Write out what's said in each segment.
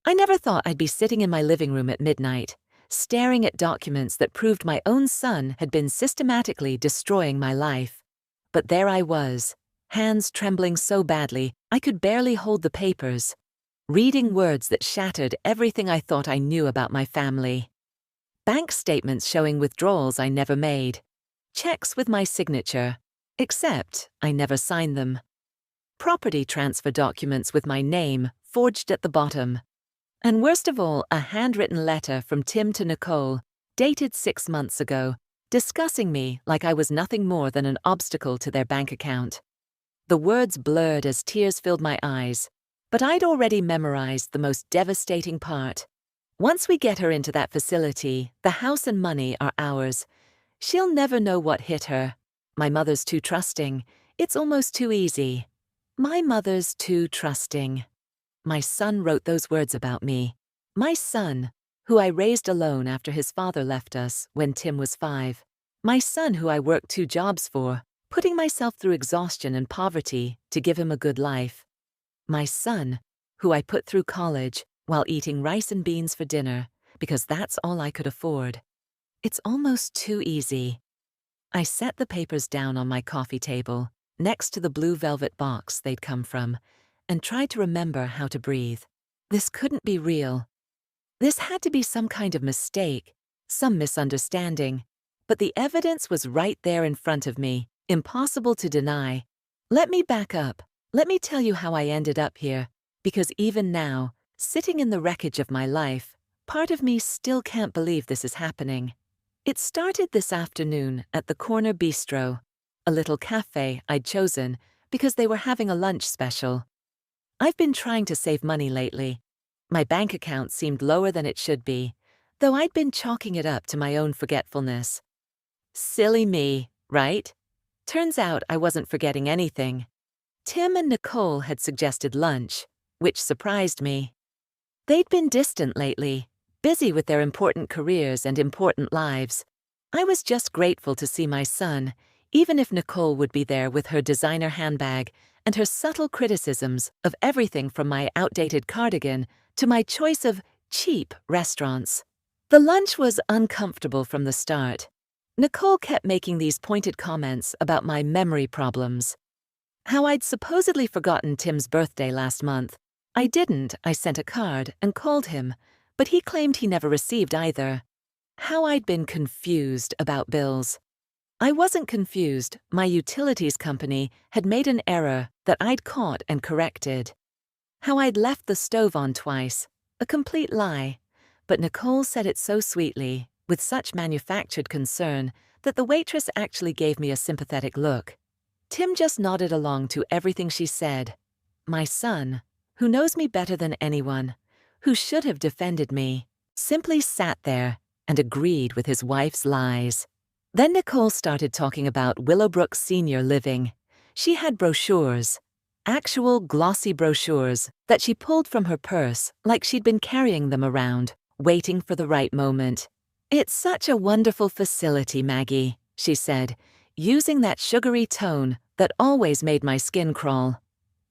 I never thought I'd be sitting in my living room at midnight, staring at documents that proved my own son had been systematically destroying my life. But there I was, hands trembling so badly I could barely hold the papers, reading words that shattered everything I thought I knew about my family. Bank statements showing withdrawals I never made, checks with my signature, except I never signed them. Property transfer documents with my name forged at the bottom. And worst of all, a handwritten letter from Tim to Nicole, dated 6 months ago, discussing me like I was nothing more than an obstacle to their bank account. The words blurred as tears filled my eyes, but I'd already memorized the most devastating part. Once we get her into that facility, the house and money are ours. She'll never know what hit her. My mother's too trusting. It's almost too easy. My mother's too trusting. My son wrote those words about me. My son, who I raised alone after his father left us when Tim was 5. My son who I worked 2 jobs for, putting myself through exhaustion and poverty to give him a good life. My son, who I put through college while eating rice and beans for dinner because that's all I could afford. It's almost too easy. I set the papers down on my coffee table, next to the blue velvet box they'd come from, and tried to remember how to breathe. This couldn't be real. This had to be some kind of mistake, some misunderstanding. But the evidence was right there in front of me, impossible to deny. Let me back up. Let me tell you how I ended up here, because even now, sitting in the wreckage of my life, part of me still can't believe this is happening. It started this afternoon at the Corner Bistro, a little cafe I'd chosen because they were having a lunch special. I've been trying to save money lately. My bank account seemed lower than it should be, though I'd been chalking it up to my own forgetfulness. Silly me, right? Turns out I wasn't forgetting anything. Tim and Nicole had suggested lunch, which surprised me. They'd been distant lately, busy with their important careers and important lives. I was just grateful to see my son, even if Nicole would be there with her designer handbag and her subtle criticisms of everything from my outdated cardigan to my choice of cheap restaurants. The lunch was uncomfortable from the start. Nicole kept making these pointed comments about my memory problems. How I'd supposedly forgotten Tim's birthday last month. I didn't. I sent a card and called him, but he claimed he never received either. How I'd been confused about bills. I wasn't confused. My utilities company had made an error that I'd caught and corrected. How I'd left the stove on twice. A complete lie. But Nicole said it so sweetly, with such manufactured concern, that the waitress actually gave me a sympathetic look. Tim just nodded along to everything she said. My son, who knows me better than anyone, who should have defended me, simply sat there and agreed with his wife's lies. Then Nicole started talking about Willowbrook Senior Living. She had brochures, actual glossy brochures that she pulled from her purse like she'd been carrying them around, waiting for the right moment. It's such a wonderful facility, Maggie, she said, using that sugary tone that always made my skin crawl.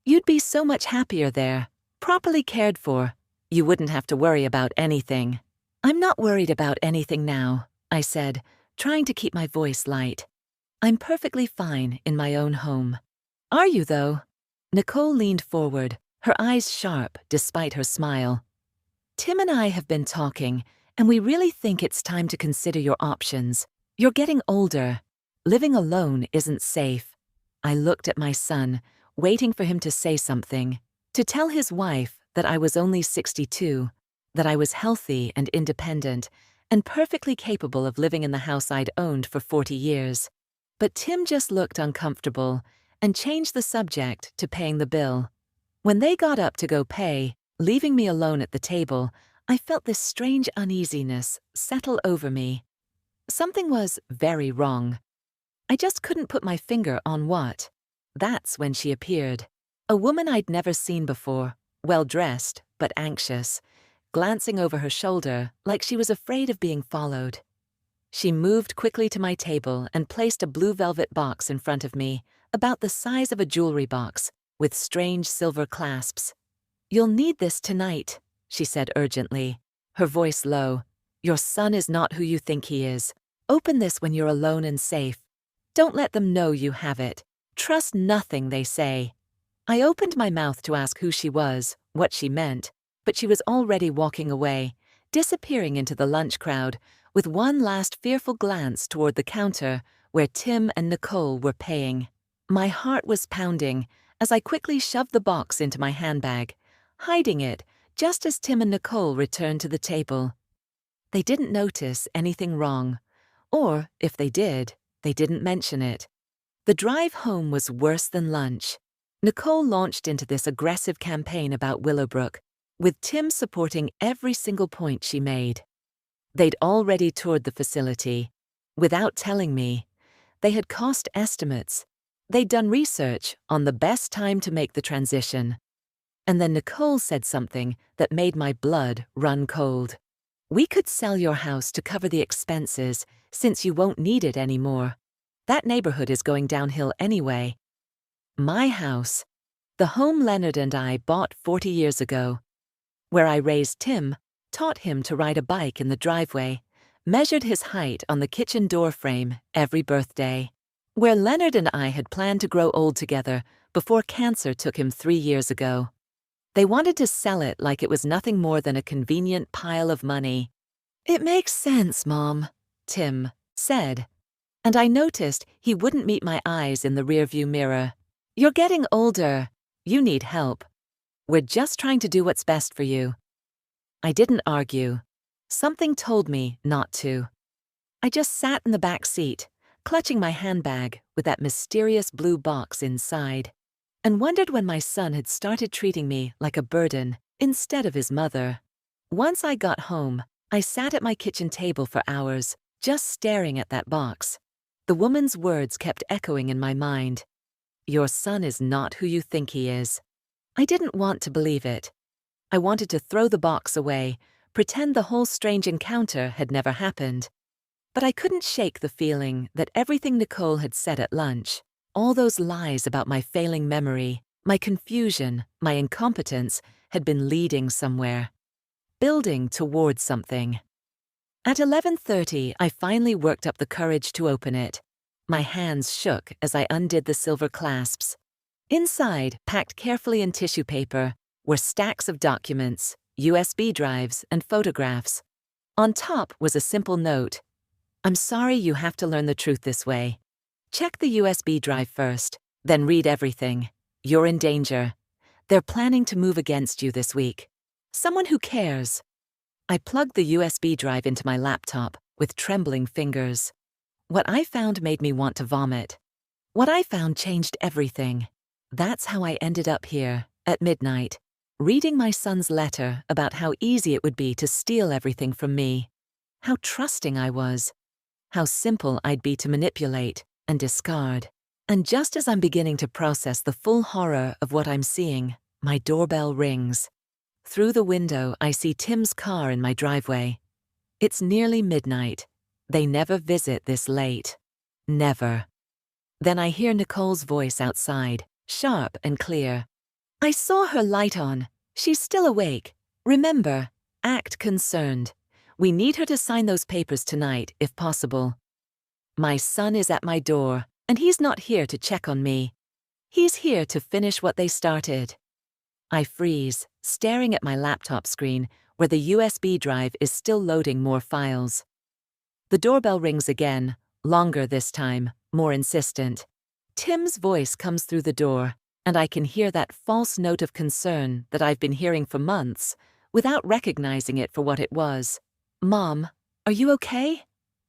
You'd be so much happier there, properly cared for. You wouldn't have to worry about anything. I'm not worried about anything now, I said, trying to keep my voice light. I'm perfectly fine in my own home. Are you, though? Nicole leaned forward, her eyes sharp despite her smile. Tim and I have been talking, and we really think it's time to consider your options. You're getting older. Living alone isn't safe. I looked at my son, waiting for him to say something, to tell his wife that I was only 62, that I was healthy and independent, and perfectly capable of living in the house I'd owned for 40 years. But Tim just looked uncomfortable and changed the subject to paying the bill. When they got up to go pay, leaving me alone at the table, I felt this strange uneasiness settle over me. Something was very wrong. I just couldn't put my finger on what. That's when she appeared. A woman I'd never seen before, well-dressed but anxious, glancing over her shoulder like she was afraid of being followed. She moved quickly to my table and placed a blue velvet box in front of me, about the size of a jewelry box, with strange silver clasps. You'll need this tonight, she said urgently, her voice low. Your son is not who you think he is. Open this when you're alone and safe. Don't let them know you have it. Trust nothing they say. I opened my mouth to ask who she was, what she meant, but she was already walking away, disappearing into the lunch crowd, with one last fearful glance toward the counter where Tim and Nicole were paying. My heart was pounding as I quickly shoved the box into my handbag, hiding it just as Tim and Nicole returned to the table. They didn't notice anything wrong, or if they did, they didn't mention it. The drive home was worse than lunch. Nicole launched into this aggressive campaign about Willowbrook, with Tim supporting every single point she made. They'd already toured the facility. Without telling me, they had cost estimates. They'd done research on the best time to make the transition. And then Nicole said something that made my blood run cold. We could sell your house to cover the expenses since you won't need it anymore. That neighborhood is going downhill anyway. My house, the home Leonard and I bought 40 years ago, where I raised Tim, taught him to ride a bike in the driveway, measured his height on the kitchen door frame every birthday, where Leonard and I had planned to grow old together before cancer took him 3 years ago. They wanted to sell it like it was nothing more than a convenient pile of money. It makes sense, Mom, Tim said, and I noticed he wouldn't meet my eyes in the rearview mirror. You're getting older. You need help. We're just trying to do what's best for you. I didn't argue. Something told me not to. I just sat in the back seat, clutching my handbag with that mysterious blue box inside, and wondered when my son had started treating me like a burden instead of his mother. Once I got home, I sat at my kitchen table for hours, just staring at that box. The woman's words kept echoing in my mind. Your son is not who you think he is. I didn't want to believe it. I wanted to throw the box away, pretend the whole strange encounter had never happened. But I couldn't shake the feeling that everything Nicole had said at lunch, all those lies about my failing memory, my confusion, my incompetence, had been leading somewhere, building towards something. At 11:30, I finally worked up the courage to open it. My hands shook as I undid the silver clasps. Inside, packed carefully in tissue paper, were stacks of documents, USB drives, and photographs. On top was a simple note. I'm sorry you have to learn the truth this way. Check the USB drive first, then read everything. You're in danger. They're planning to move against you this week. Someone who cares. I plugged the USB drive into my laptop with trembling fingers. What I found made me want to vomit. What I found changed everything. That's how I ended up here, at midnight, reading my son's letter about how easy it would be to steal everything from me. How trusting I was. How simple I'd be to manipulate and discard. And just as I'm beginning to process the full horror of what I'm seeing, my doorbell rings. Through the window, I see Tim's car in my driveway. It's nearly midnight. They never visit this late. Never. Then I hear Nicole's voice outside, sharp and clear. I saw her light on. She's still awake. Remember, act concerned. We need her to sign those papers tonight, if possible. My son is at my door, and he's not here to check on me. He's here to finish what they started. I freeze, staring at my laptop screen where the USB drive is still loading more files. The doorbell rings again, longer this time, more insistent. Tim's voice comes through the door, and I can hear that false note of concern that I've been hearing for months, without recognizing it for what it was. Mom, are you okay?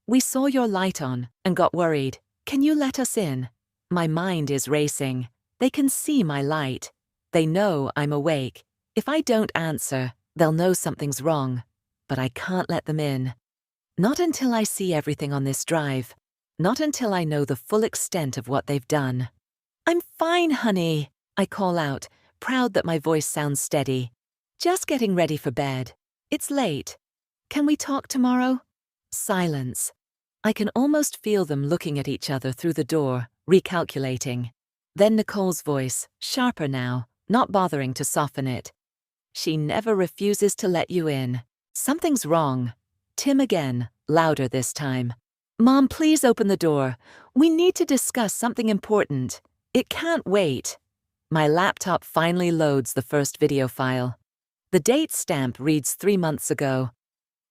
We saw your light on and got worried. Can you let us in? My mind is racing. They can see my light. They know I'm awake. If I don't answer, they'll know something's wrong. But I can't let them in. Not until I see everything on this drive. Not until I know the full extent of what they've done. I'm fine, honey, I call out, proud that my voice sounds steady. Just getting ready for bed. It's late. Can we talk tomorrow? Silence. I can almost feel them looking at each other through the door, recalculating. Then Nicole's voice, sharper now, not bothering to soften it. She never refuses to let you in. Something's wrong. Tim again, louder this time. Mom, please open the door. We need to discuss something important. It can't wait. My laptop finally loads the first video file. The date stamp reads 3 months ago.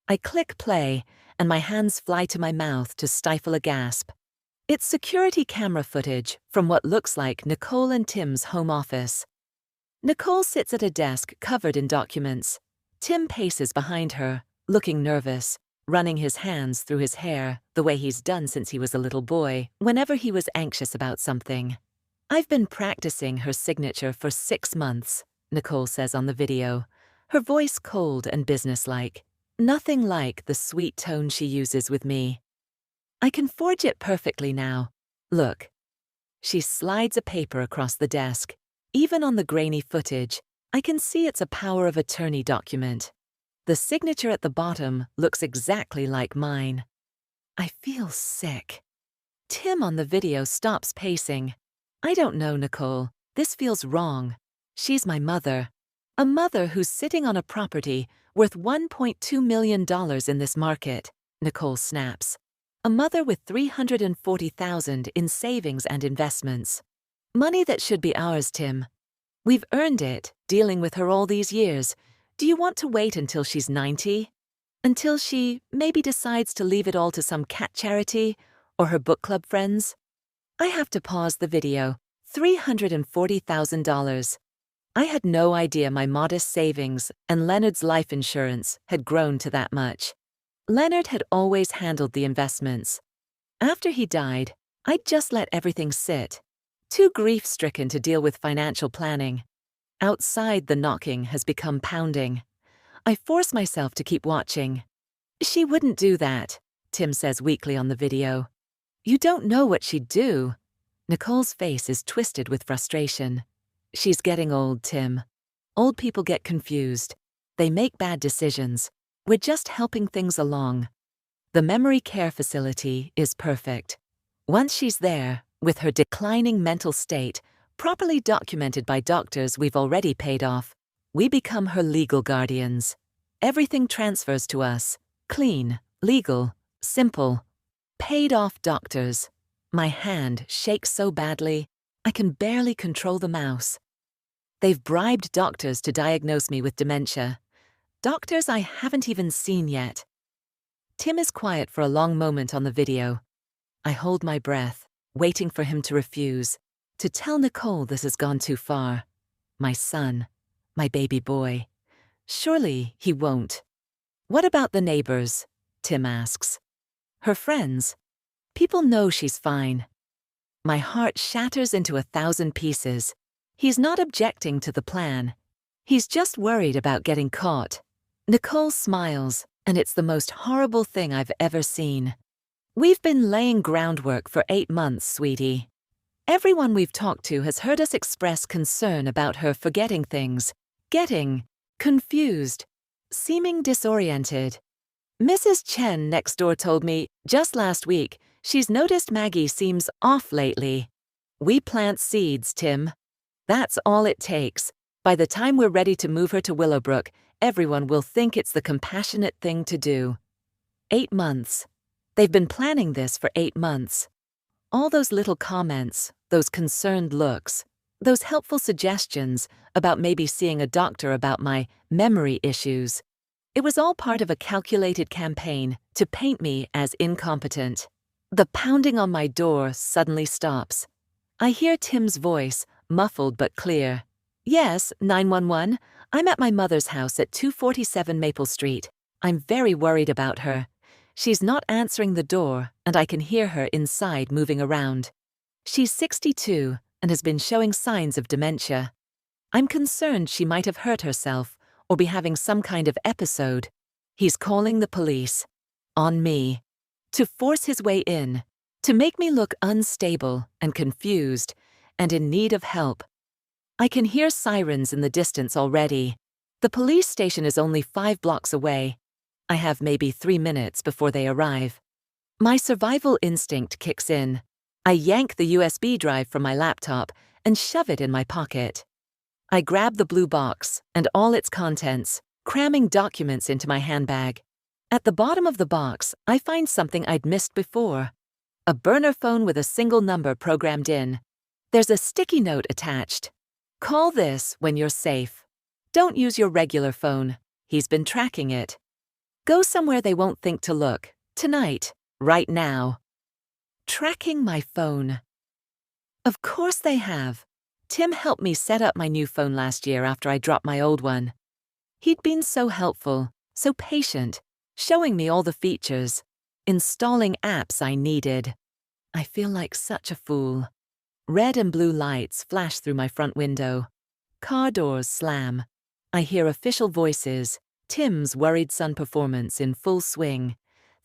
I click play, and my hands fly to my mouth to stifle a gasp. It's security camera footage from what looks like Nicole and Tim's home office. Nicole sits at a desk covered in documents. Tim paces behind her, looking nervous, running his hands through his hair the way he's done since he was a little boy, whenever he was anxious about something. I've been practicing her signature for 6 months, Nicole says on the video, her voice cold and businesslike. Nothing like the sweet tone she uses with me. I can forge it perfectly now. Look. She slides a paper across the desk. Even on the grainy footage, I can see it's a power of attorney document. The signature at the bottom looks exactly like mine. I feel sick. Tim on the video stops pacing. I don't know, Nicole. This feels wrong. She's my mother. A mother who's sitting on a property worth $1.2 million in this market, Nicole snaps. A mother with $340,000 in savings and investments. Money that should be ours, Tim. We've earned it, dealing with her all these years. Do you want to wait until she's 90? Until she maybe decides to leave it all to some cat charity or her book club friends? I have to pause the video. $340,000. I had no idea my modest savings and Leonard's life insurance had grown to that much. Leonard had always handled the investments. After he died, I'd just let everything sit. Too grief-stricken to deal with financial planning. Outside, the knocking has become pounding. I force myself to keep watching. She wouldn't do that, Tim says weakly on the video. You don't know what she'd do. Nicole's face is twisted with frustration. She's getting old, Tim. Old people get confused. They make bad decisions. We're just helping things along. The memory care facility is perfect. Once she's there, with her declining mental state, properly documented by doctors we've already paid off, we become her legal guardians. Everything transfers to us. Clean, legal, simple. Paid off doctors. My hand shakes so badly, I can barely control the mouse. They've bribed doctors to diagnose me with dementia. Doctors I haven't even seen yet. Tim is quiet for a long moment on the video. I hold my breath, waiting for him to refuse, to tell Nicole this has gone too far. My son, my baby boy. Surely he won't. What about the neighbors? Tim asks. Her friends. People know she's fine. My heart shatters into 1,000 pieces. He's not objecting to the plan. He's just worried about getting caught. Nicole smiles, and it's the most horrible thing I've ever seen. We've been laying groundwork for 8 months, sweetie. Everyone we've talked to has heard us express concern about her forgetting things, getting confused, seeming disoriented. Mrs. Chen next door told me, just last week, she's noticed Maggie seems off lately. We plant seeds, Tim. That's all it takes. By the time we're ready to move her to Willowbrook, everyone will think it's the compassionate thing to do. 8 months. They've been planning this for 8 months. All those little comments, those concerned looks, those helpful suggestions about maybe seeing a doctor about my memory issues. It was all part of a calculated campaign to paint me as incompetent. The pounding on my door suddenly stops. I hear Tim's voice, muffled but clear. Yes, 911. I'm at my mother's house at 247 Maple Street. I'm very worried about her. She's not answering the door, and I can hear her inside moving around. She's 62 and has been showing signs of dementia. I'm concerned she might have hurt herself or be having some kind of episode. He's calling the police. On me. To force his way in. To make me look unstable and confused and in need of help. I can hear sirens in the distance already. The police station is only 5 blocks away. I have maybe 3 minutes before they arrive. My survival instinct kicks in. I yank the USB drive from my laptop and shove it in my pocket. I grab the blue box and all its contents, cramming documents into my handbag. At the bottom of the box, I find something I'd missed before. A burner phone with a single number programmed in. There's a sticky note attached. Call this when you're safe. Don't use your regular phone. He's been tracking it. Go somewhere they won't think to look. Tonight. Right now. Tracking my phone. Of course they have. Tim helped me set up my new phone last year after I dropped my old one. He'd been so helpful, so patient, showing me all the features, installing apps I needed. I feel like such a fool. Red and blue lights flash through my front window. Car doors slam. I hear official voices, Tim's worried son performance in full swing.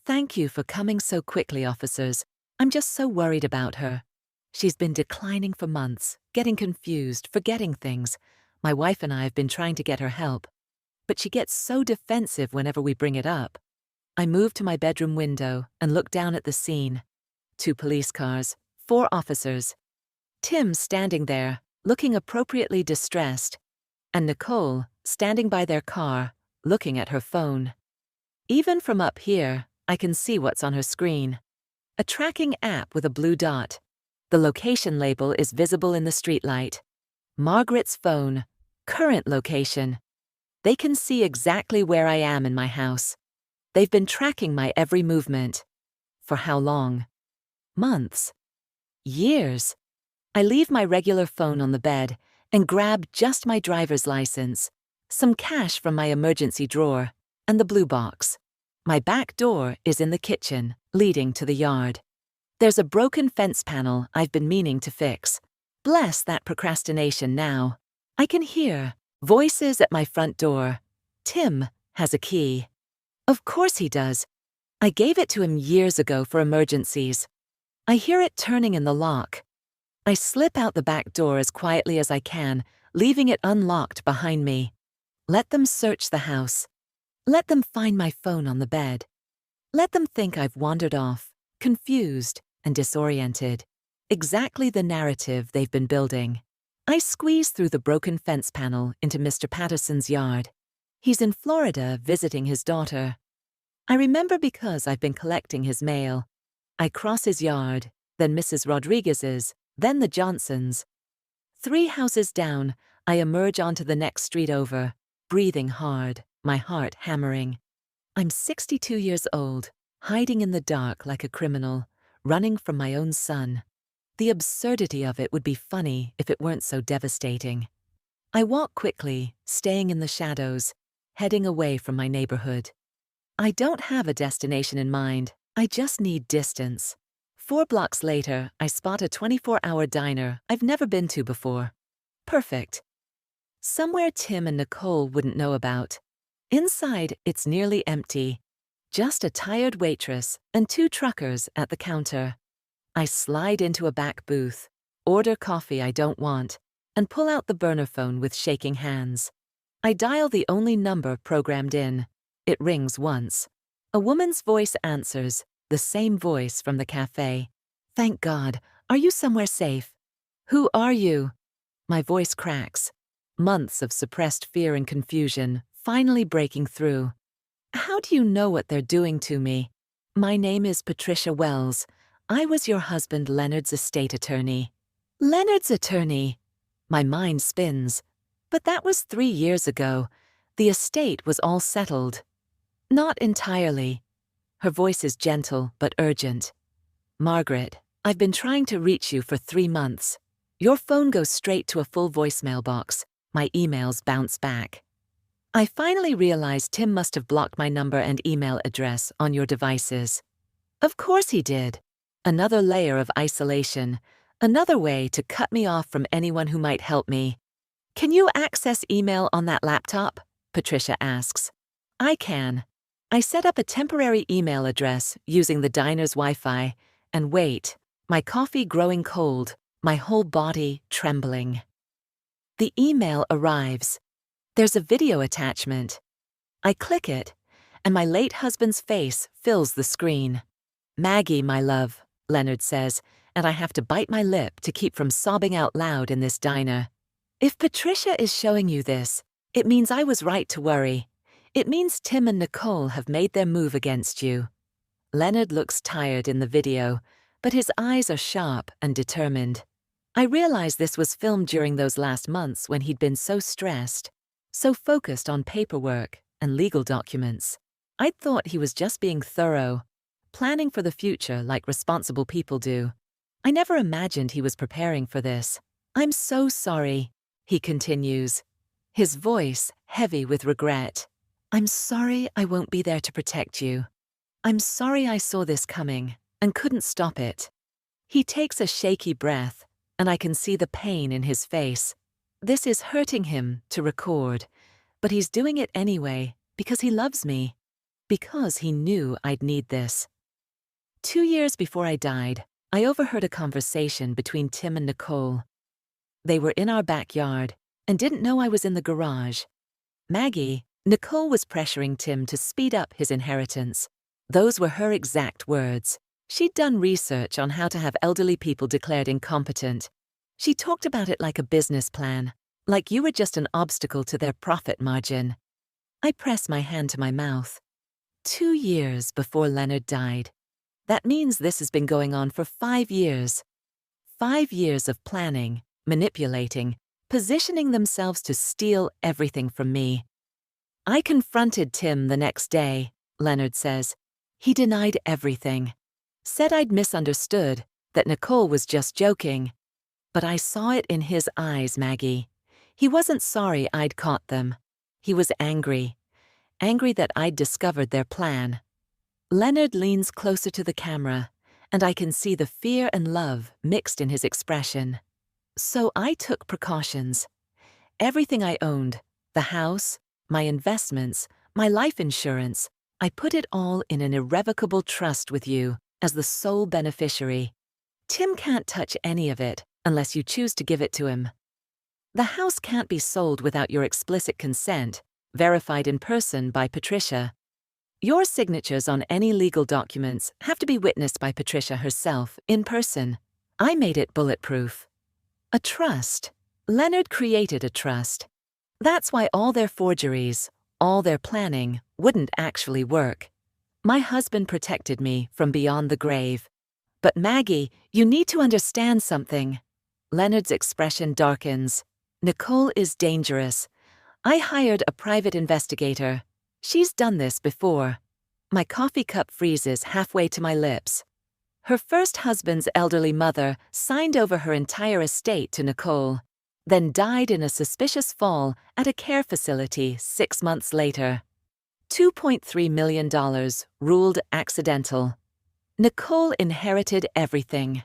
Thank you for coming so quickly, officers. I'm just so worried about her. She's been declining for months, getting confused, forgetting things. My wife and I have been trying to get her help. But she gets so defensive whenever we bring it up. I move to my bedroom window and look down at the scene. 2 police cars, 4 officers. Tim standing there, looking appropriately distressed, and Nicole standing by their car, looking at her phone. Even from up here, I can see what's on her screen. A tracking app with a blue dot. The location label is visible in the streetlight. Margaret's phone, current location. They can see exactly where I am in my house. They've been tracking my every movement. For how long? Months. Years. I leave my regular phone on the bed and grab just my driver's license, some cash from my emergency drawer, and the blue box. My back door is in the kitchen, leading to the yard. There's a broken fence panel I've been meaning to fix. Bless that procrastination now. I can hear voices at my front door. Tim has a key. Of course he does. I gave it to him years ago for emergencies. I hear it turning in the lock. I slip out the back door as quietly as I can, leaving it unlocked behind me. Let them search the house. Let them find my phone on the bed. Let them think I've wandered off, confused and disoriented. Exactly the narrative they've been building. I squeeze through the broken fence panel into Mr. Patterson's yard. He's in Florida visiting his daughter. I remember because I've been collecting his mail. I cross his yard, then Mrs. Rodriguez's, then the Johnsons'. 3 houses down, I emerge onto the next street over, breathing hard, my heart hammering. I'm 62 years old, hiding in the dark like a criminal, running from my own son. The absurdity of it would be funny if it weren't so devastating. I walk quickly, staying in the shadows, heading away from my neighborhood. I don't have a destination in mind, I just need distance. 4 blocks later, I spot a 24-hour diner I've never been to before. Perfect. Somewhere Tim and Nicole wouldn't know about. Inside, it's nearly empty. Just a tired waitress and 2 truckers at the counter. I slide into a back booth, order coffee I don't want, and pull out the burner phone with shaking hands. I dial the only number programmed in. It rings once. A woman's voice answers, the same voice from the cafe. Thank God. Are you somewhere safe? Who are you? My voice cracks. Months of suppressed fear and confusion, finally breaking through. How do you know what they're doing to me? My name is Patricia Wells. I was your husband Leonard's estate attorney. Leonard's attorney? My mind spins. But that was 3 years ago. The estate was all settled. Not entirely. Her voice is gentle but urgent. Margaret, I've been trying to reach you for 3 months. Your phone goes straight to a full voicemail box. My emails bounce back. I finally realized Tim must have blocked my number and email address on your devices. Of course he did. Another layer of isolation. Another way to cut me off from anyone who might help me. Can you access email on that laptop? Patricia asks. I can. I set up a temporary email address using the diner's Wi-Fi and wait, my coffee growing cold, my whole body trembling. The email arrives. There's a video attachment. I click it, and my late husband's face fills the screen. Maggie, my love, Leonard says, and I have to bite my lip to keep from sobbing out loud in this diner. If Patricia is showing you this, it means I was right to worry. It means Tim and Nicole have made their move against you. Leonard looks tired in the video, but his eyes are sharp and determined. I realize this was filmed during those last months when he'd been so stressed, so focused on paperwork and legal documents. I'd thought he was just being thorough, planning for the future like responsible people do. I never imagined he was preparing for this. I'm so sorry, he continues, his voice heavy with regret. I'm sorry I won't be there to protect you. I'm sorry I saw this coming and couldn't stop it. He takes a shaky breath, and I can see the pain in his face. This is hurting him to record, but he's doing it anyway because he loves me, because he knew I'd need this. 2 years before I died, I overheard a conversation between Tim and Nicole. They were in our backyard and didn't know I was in the garage. Maggie, Nicole was pressuring Tim to speed up his inheritance. Those were her exact words. She'd done research on how to have elderly people declared incompetent. She talked about it like a business plan, like you were just an obstacle to their profit margin. I pressed my hand to my mouth. 2 years before Leonard died. That means this has been going on for 5 years. 5 years of planning, manipulating, positioning themselves to steal everything from me. I confronted Tim the next day, Leonard says. He denied everything. Said I'd misunderstood, that Nicole was just joking. But I saw it in his eyes, Maggie. He wasn't sorry I'd caught them. He was angry. Angry that I'd discovered their plan. Leonard leans closer to the camera, and I can see the fear and love mixed in his expression. So I took precautions. Everything I owned, the house, my investments, my life insurance, I put it all in an irrevocable trust with you as the sole beneficiary. Tim can't touch any of it unless you choose to give it to him. The house can't be sold without your explicit consent, verified in person by Patricia. Your signatures on any legal documents have to be witnessed by Patricia herself, in person. I made it bulletproof. A trust. Leonard created a trust. That's why all their forgeries, all their planning, wouldn't actually work. My husband protected me from beyond the grave. But Maggie, you need to understand something. Leonard's expression darkens. Nicole is dangerous. I hired a private investigator. She's done this before. My coffee cup freezes halfway to my lips. Her first husband's elderly mother signed over her entire estate to Nicole, then died in a suspicious fall at a care facility 6 months later. $2.3 million ruled accidental. Nicole inherited everything.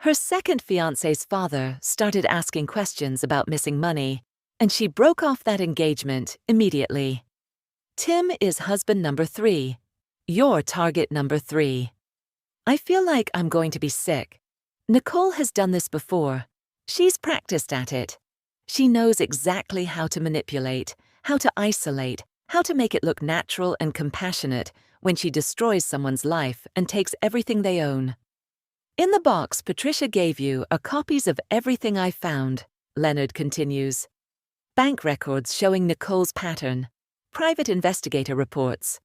Her second fiancé's father started asking questions about missing money, and she broke off that engagement immediately. Tim is husband number 3. You're target number 3. I feel like I'm going to be sick. Nicole has done this before. She's practiced at it. She knows exactly how to manipulate, how to isolate, how to make it look natural and compassionate when she destroys someone's life and takes everything they own. In the box Patricia gave you are copies of everything I found, Leonard continues. Bank records showing Nicole's pattern, private investigator reports,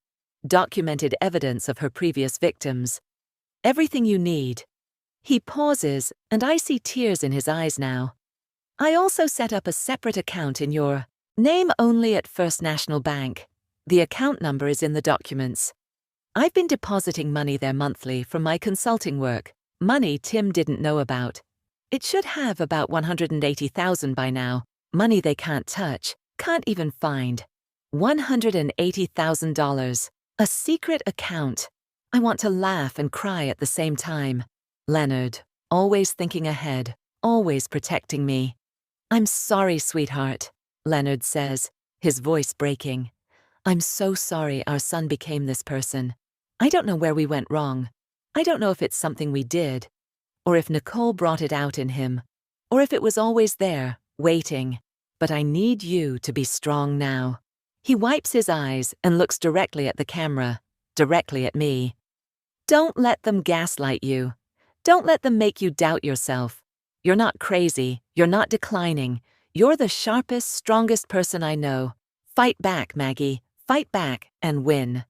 documented evidence of her previous victims. Everything you need. He pauses, and I see tears in his eyes now. I also set up a separate account in your name only at First National Bank. The account number is in the documents. I've been depositing money there monthly from my consulting work, money Tim didn't know about. It should have about $180,000 by now, money they can't touch, can't even find. $180,000, a secret account. I want to laugh and cry at the same time. Leonard, always thinking ahead, always protecting me. I'm sorry, sweetheart, Leonard says, his voice breaking. I'm so sorry our son became this person. I don't know where we went wrong. I don't know if it's something we did, or if Nicole brought it out in him, or if it was always there, waiting. But I need you to be strong now. He wipes his eyes and looks directly at the camera, directly at me. Don't let them gaslight you. Don't let them make you doubt yourself. You're not crazy. You're not declining. You're the sharpest, strongest person I know. Fight back, Maggie. Fight back and win.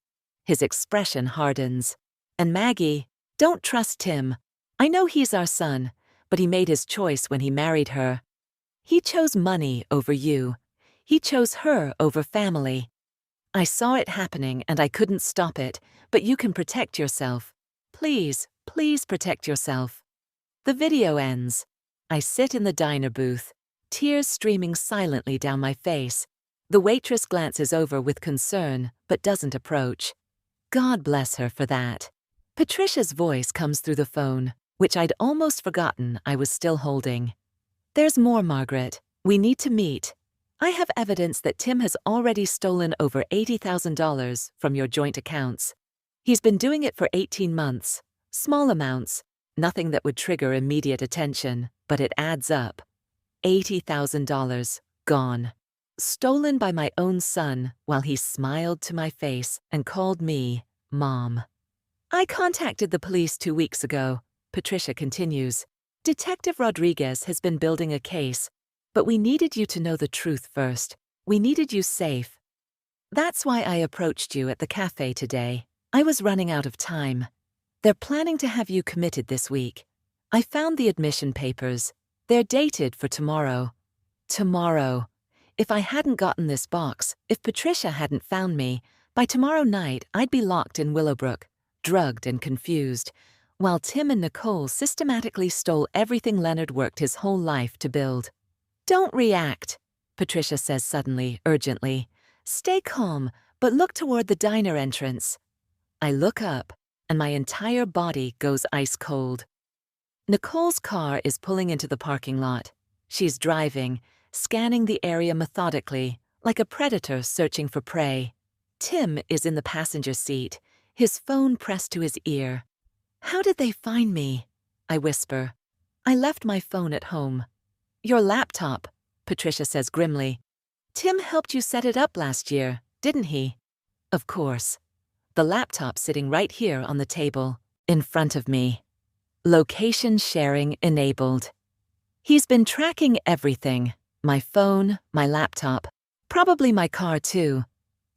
His expression hardens. And Maggie, don't trust Tim. I know he's our son, but he made his choice when he married her. He chose money over you. He chose her over family. I saw it happening and I couldn't stop it, but you can protect yourself. Please, please protect yourself. The video ends. I sit in the diner booth, tears streaming silently down my face. The waitress glances over with concern, but doesn't approach. God bless her for that. Patricia's voice comes through the phone, which I'd almost forgotten I was still holding. There's more, Margaret. We need to meet. I have evidence that Tim has already stolen over $80,000 from your joint accounts. He's been doing it for 18 months. Small amounts, nothing that would trigger immediate attention, but it adds up. $80,000 gone. Stolen by my own son while he smiled to my face and called me Mom. I contacted the police 2 weeks ago, Patricia continues. Detective Rodriguez has been building a case, but we needed you to know the truth first. We needed you safe. That's why I approached you at the cafe today. I was running out of time. They're planning to have you committed this week. I found the admission papers. They're dated for tomorrow. Tomorrow. If I hadn't gotten this box, if Patricia hadn't found me, by tomorrow night I'd be locked in Willowbrook, drugged and confused, while Tim and Nicole systematically stole everything Leonard worked his whole life to build. Don't react, Patricia says suddenly, urgently. Stay calm, but look toward the diner entrance. I look up, and my entire body goes ice cold. Nicole's car is pulling into the parking lot. She's driving, scanning the area methodically, like a predator searching for prey. Tim is in the passenger seat, his phone pressed to his ear. How did they find me? I whisper. I left my phone at home. Your laptop, Patricia says grimly. Tim helped you set it up last year, didn't he? Of course. The laptop sitting right here on the table, in front of me. Location sharing enabled. He's been tracking everything. My phone, my laptop, probably my car too.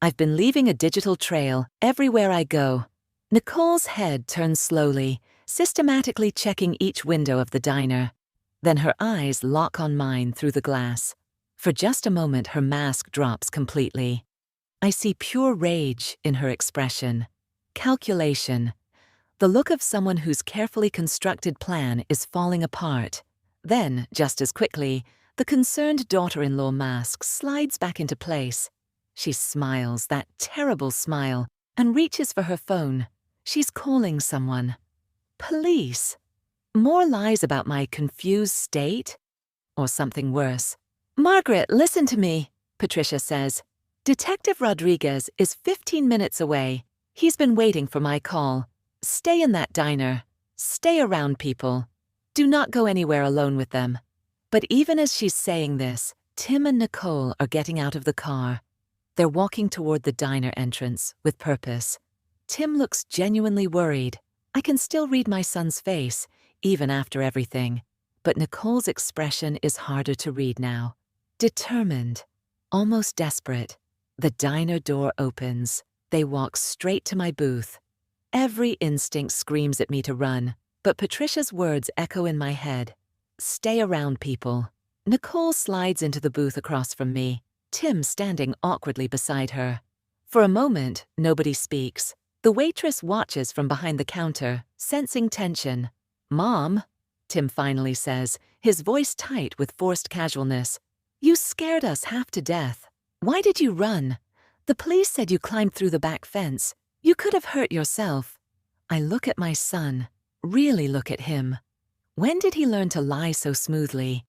I've been leaving a digital trail everywhere I go. Nicole's head turns slowly, systematically checking each window of the diner. Then her eyes lock on mine through the glass. For just a moment, her mask drops completely. I see pure rage in her expression. Calculation. The look of someone whose carefully constructed plan is falling apart. Then, just as quickly, the concerned daughter-in-law mask slides back into place. She smiles, that terrible smile, and reaches for her phone. She's calling someone. Police. More lies about my confused state? Or something worse. Margaret, listen to me, Patricia says. Detective Rodriguez is 15 minutes away. He's been waiting for my call. Stay in that diner. Stay around people. Do not go anywhere alone with them. But even as she's saying this, Tim and Nicole are getting out of the car. They're walking toward the diner entrance with purpose. Tim looks genuinely worried. I can still read my son's face, even after everything. But Nicole's expression is harder to read now. Determined, almost desperate. The diner door opens. They walk straight to my booth. Every instinct screams at me to run, but Patricia's words echo in my head. Stay around people. Nicole slides into the booth across from me, Tim standing awkwardly beside her. For a moment, nobody speaks. The waitress watches from behind the counter, sensing tension. Mom, Tim finally says, his voice tight with forced casualness. You scared us half to death. Why did you run? The police said you climbed through the back fence. You could have hurt yourself. I look at my son, really look at him. When did he learn to lie so smoothly?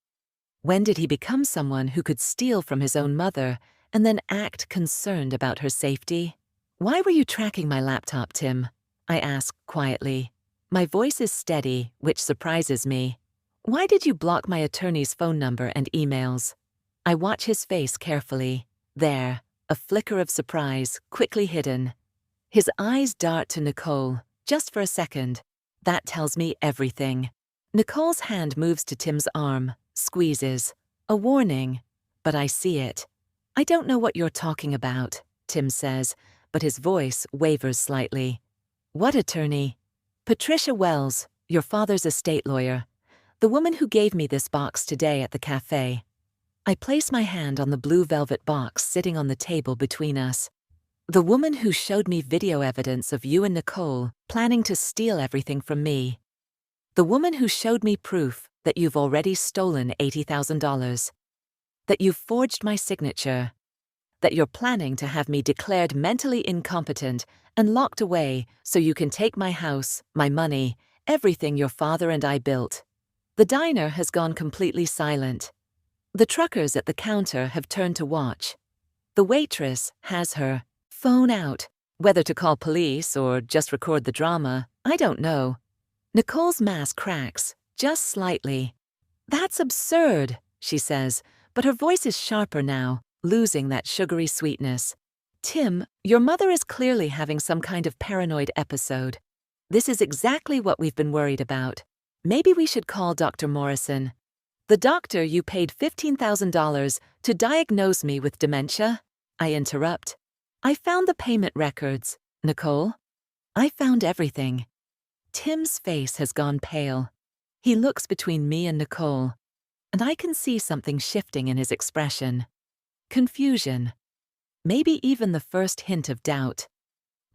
When did he become someone who could steal from his own mother and then act concerned about her safety? Why were you tracking my laptop, Tim? I ask quietly. My voice is steady, which surprises me. Why did you block my attorney's phone number and emails? I watch his face carefully. There, a flicker of surprise, quickly hidden. His eyes dart to Nicole, just for a second. That tells me everything. Nicole's hand moves to Tim's arm, squeezes. A warning, but I see it. I don't know what you're talking about, Tim says, but his voice wavers slightly. What attorney? Patricia Wells, your father's estate lawyer. The woman who gave me this box today at the cafe. I place my hand on the blue velvet box sitting on the table between us. The woman who showed me video evidence of you and Nicole planning to steal everything from me. The woman who showed me proof that you've already stolen $80,000. That you've forged my signature. That you're planning to have me declared mentally incompetent and locked away so you can take my house, my money, everything your father and I built. The diner has gone completely silent. The truckers at the counter have turned to watch. The waitress has her phone out. Whether to call police or just record the drama, I don't know. Nicole's mask cracks, just slightly. That's absurd, she says, but her voice is sharper now, losing that sugary sweetness. Tim, your mother is clearly having some kind of paranoid episode. This is exactly what we've been worried about. Maybe we should call Dr. Morrison. The doctor you paid $15,000 to diagnose me with dementia? I interrupt. I found the payment records, Nicole. I found everything. Tim's face has gone pale. He looks between me and Nicole, and I can see something shifting in his expression. Confusion. Maybe even the first hint of doubt.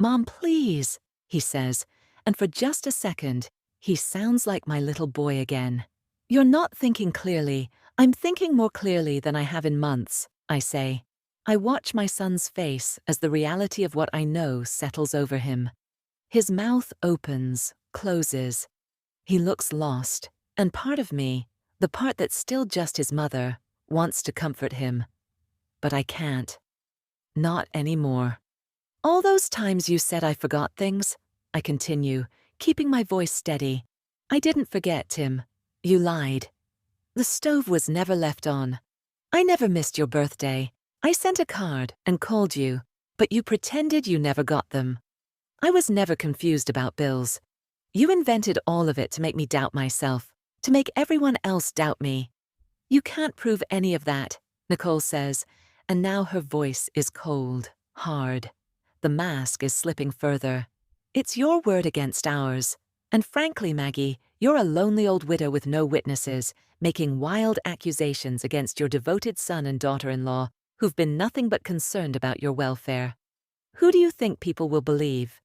Mom, please, he says, and for just a second, he sounds like my little boy again. You're not thinking clearly. I'm thinking more clearly than I have in months, I say. I watch my son's face as the reality of what I know settles over him. His mouth opens, closes. He looks lost, and part of me, the part that's still just his mother, wants to comfort him. But I can't. Not anymore. All those times you said I forgot things, I continue, keeping my voice steady. I didn't forget, Tim. You lied. The stove was never left on. I never missed your birthday. I sent a card and called you, but you pretended you never got them. I was never confused about bills. You invented all of it to make me doubt myself, to make everyone else doubt me. You can't prove any of that, Nicole says, and now her voice is cold, hard. The mask is slipping further. It's your word against ours. And frankly, Maggie, you're a lonely old widow with no witnesses, making wild accusations against your devoted son and daughter-in-law, who've been nothing but concerned about your welfare. Who do you think people will believe?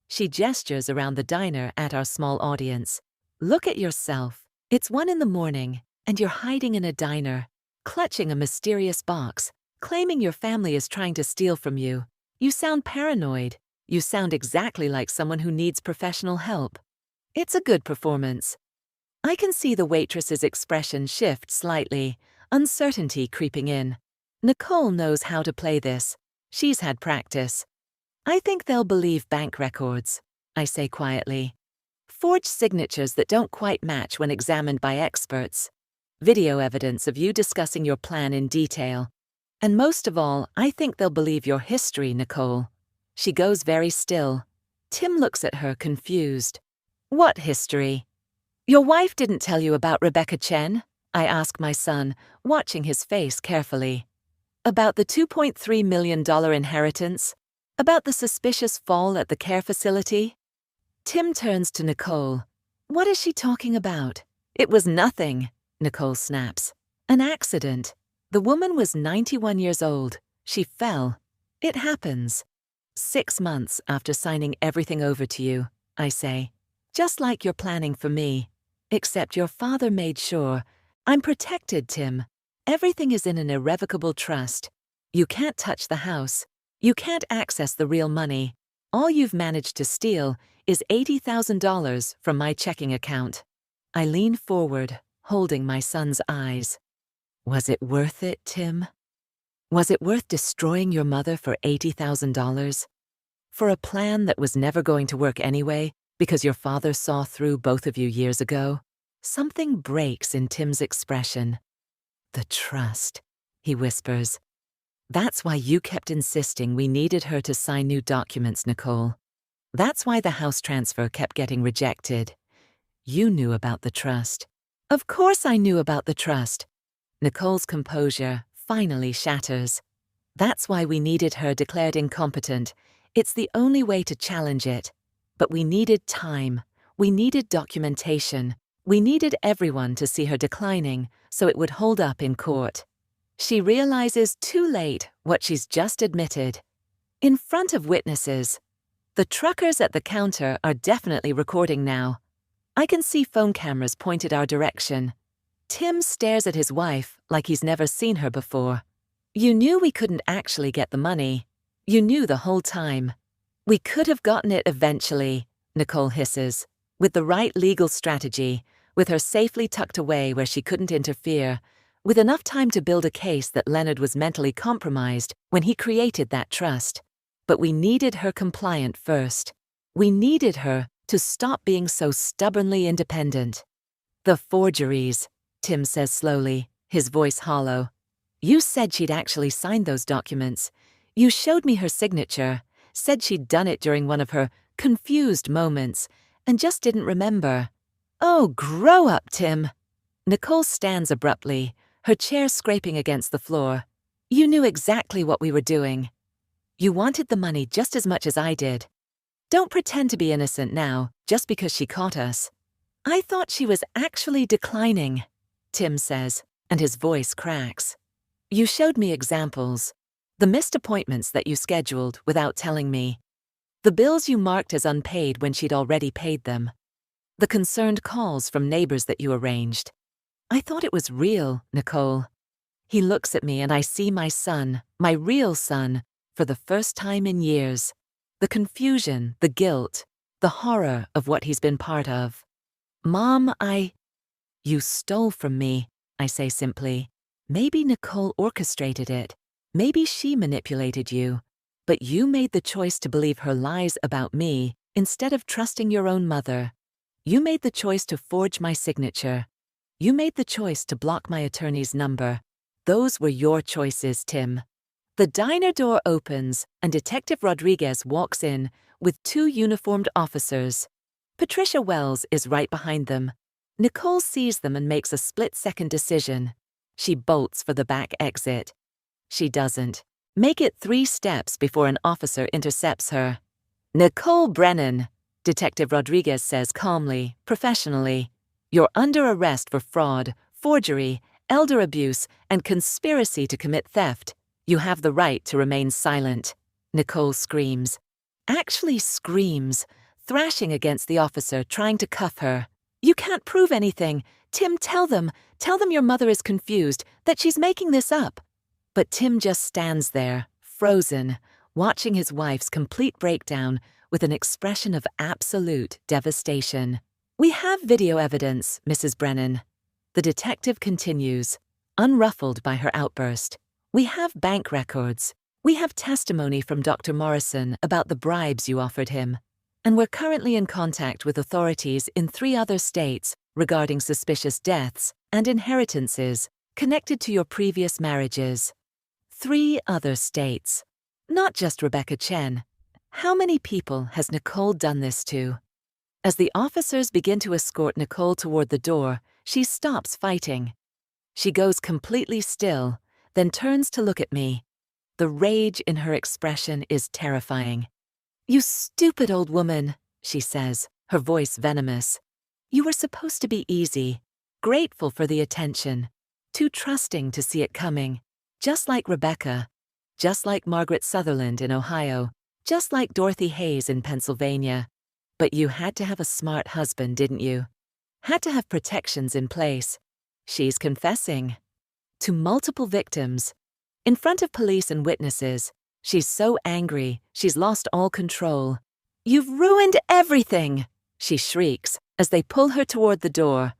She gestures around the diner at our small audience. Look at yourself. It's 1 a.m, and you're hiding in a diner, clutching a mysterious box, claiming your family is trying to steal from you. You sound paranoid. You sound exactly like someone who needs professional help. It's a good performance. I can see the waitress's expression shift slightly, uncertainty creeping in. Nicole knows how to play this. She's had practice. I think they'll believe bank records, I say quietly. Forged signatures that don't quite match when examined by experts. Video evidence of you discussing your plan in detail. And most of all, I think they'll believe your history, Nicole. She goes very still. Tim looks at her confused. What history? Your wife didn't tell you about Rebecca Chen? I ask my son, watching his face carefully. About the $2.3 million inheritance? About the suspicious fall at the care facility? Tim turns to Nicole. What is she talking about? It was nothing, Nicole snaps. An accident. The woman was 91 years old. She fell. It happens. 6 months after signing everything over to you, I say. Just like you're planning for me. Except your father made sure. I'm protected, Tim. Everything is in an irrevocable trust. You can't touch the house. You can't access the real money. All you've managed to steal is $80,000 from my checking account. I lean forward, holding my son's eyes. Was it worth it, Tim? Was it worth destroying your mother for $80,000? For a plan that was never going to work anyway, because your father saw through both of you years ago? Something breaks in Tim's expression. The trust, he whispers. That's why you kept insisting we needed her to sign new documents, Nicole. That's why the house transfer kept getting rejected. You knew about the trust. Of course I knew about the trust. Nicole's composure finally shatters. That's why we needed her declared incompetent. It's the only way to challenge it. But we needed time. We needed documentation. We needed everyone to see her declining so it would hold up in court. She realizes too late what she's just admitted. In front of witnesses. The truckers at the counter are definitely recording now. I can see phone cameras pointed our direction. Tim stares at his wife like he's never seen her before. You knew we couldn't actually get the money. You knew the whole time. We could have gotten it eventually, Nicole hisses. With the right legal strategy, with her safely tucked away where she couldn't interfere, with enough time to build a case that Leonard was mentally compromised when he created that trust. But we needed her compliant first. We needed her to stop being so stubbornly independent. The forgeries, Tim says slowly, his voice hollow. You said she'd actually signed those documents. You showed me her signature, said she'd done it during one of her confused moments, and just didn't remember. Oh, grow up, Tim. Nicole stands abruptly, her chair scraping against the floor. You knew exactly what we were doing. You wanted the money just as much as I did. Don't pretend to be innocent now, just because she caught us. I thought she was actually declining, Tim says, and his voice cracks. You showed me examples. The missed appointments that you scheduled without telling me. The bills you marked as unpaid when she'd already paid them. The concerned calls from neighbors that you arranged. I thought it was real, Nicole. He looks at me and I see my son, my real son, for the first time in years. The confusion, the guilt, the horror of what he's been part of. Mom, You stole from me, I say simply. Maybe Nicole orchestrated it. Maybe she manipulated you. But you made the choice to believe her lies about me instead of trusting your own mother. You made the choice to forge my signature. You made the choice to block my attorney's number. Those were your choices, Tim. The diner door opens and Detective Rodriguez walks in with 2 uniformed officers. Patricia Wells is right behind them. Nicole sees them and makes a split-second decision. She bolts for the back exit. She doesn't. Make it 3 steps before an officer intercepts her. Nicole Brennan, Detective Rodriguez says calmly, professionally. You're under arrest for fraud, forgery, elder abuse, and conspiracy to commit theft. You have the right to remain silent. Nicole screams. Actually screams, thrashing against the officer trying to cuff her. You can't prove anything. Tim, tell them your mother is confused, that she's making this up. But Tim just stands there, frozen, watching his wife's complete breakdown with an expression of absolute devastation. We have video evidence, Mrs. Brennan. The detective continues, unruffled by her outburst. We have bank records. We have testimony from Dr. Morrison about the bribes you offered him. And we're currently in contact with authorities in 3 other states regarding suspicious deaths and inheritances connected to your previous marriages. 3 other states. Not just Rebecca Chen. How many people has Nicole done this to? As the officers begin to escort Nicole toward the door, she stops fighting. She goes completely still, then turns to look at me. The rage in her expression is terrifying. You stupid old woman, she says, her voice venomous. You were supposed to be easy, grateful for the attention, too trusting to see it coming, just like Rebecca, just like Margaret Sutherland in Ohio, just like Dorothy Hayes in Pennsylvania. But you had to have a smart husband, didn't you? Had to have protections in place. She's confessing. To multiple victims. In front of police and witnesses. She's so angry, she's lost all control. You've ruined everything, she shrieks as they pull her toward the door.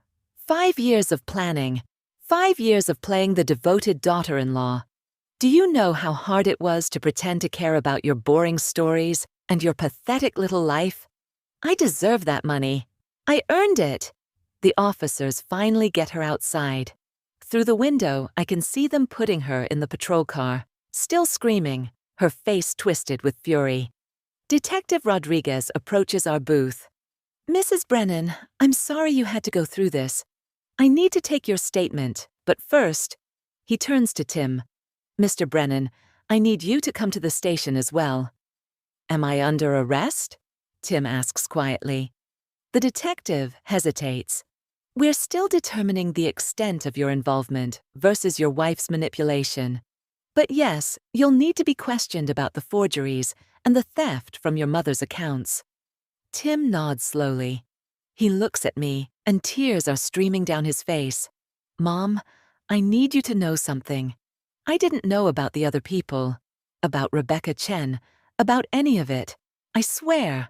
5 years of planning. 5 years of playing the devoted daughter-in-law. Do you know how hard it was to pretend to care about your boring stories and your pathetic little life? I deserve that money. I earned it. The officers finally get her outside. Through the window, I can see them putting her in the patrol car, still screaming, her face twisted with fury. Detective Rodriguez approaches our booth. Mrs. Brennan, I'm sorry you had to go through this. I need to take your statement, but first, He turns to Tim. Mr. Brennan, I need you to come to the station as well. Am I under arrest? Tim asks quietly. The detective hesitates. We're still determining the extent of your involvement versus your wife's manipulation. But yes, you'll need to be questioned about the forgeries and the theft from your mother's accounts. Tim nods slowly. He looks at me, and tears are streaming down his face. Mom, I need you to know something. I didn't know about the other people, about Rebecca Chen, about any of it. I swear.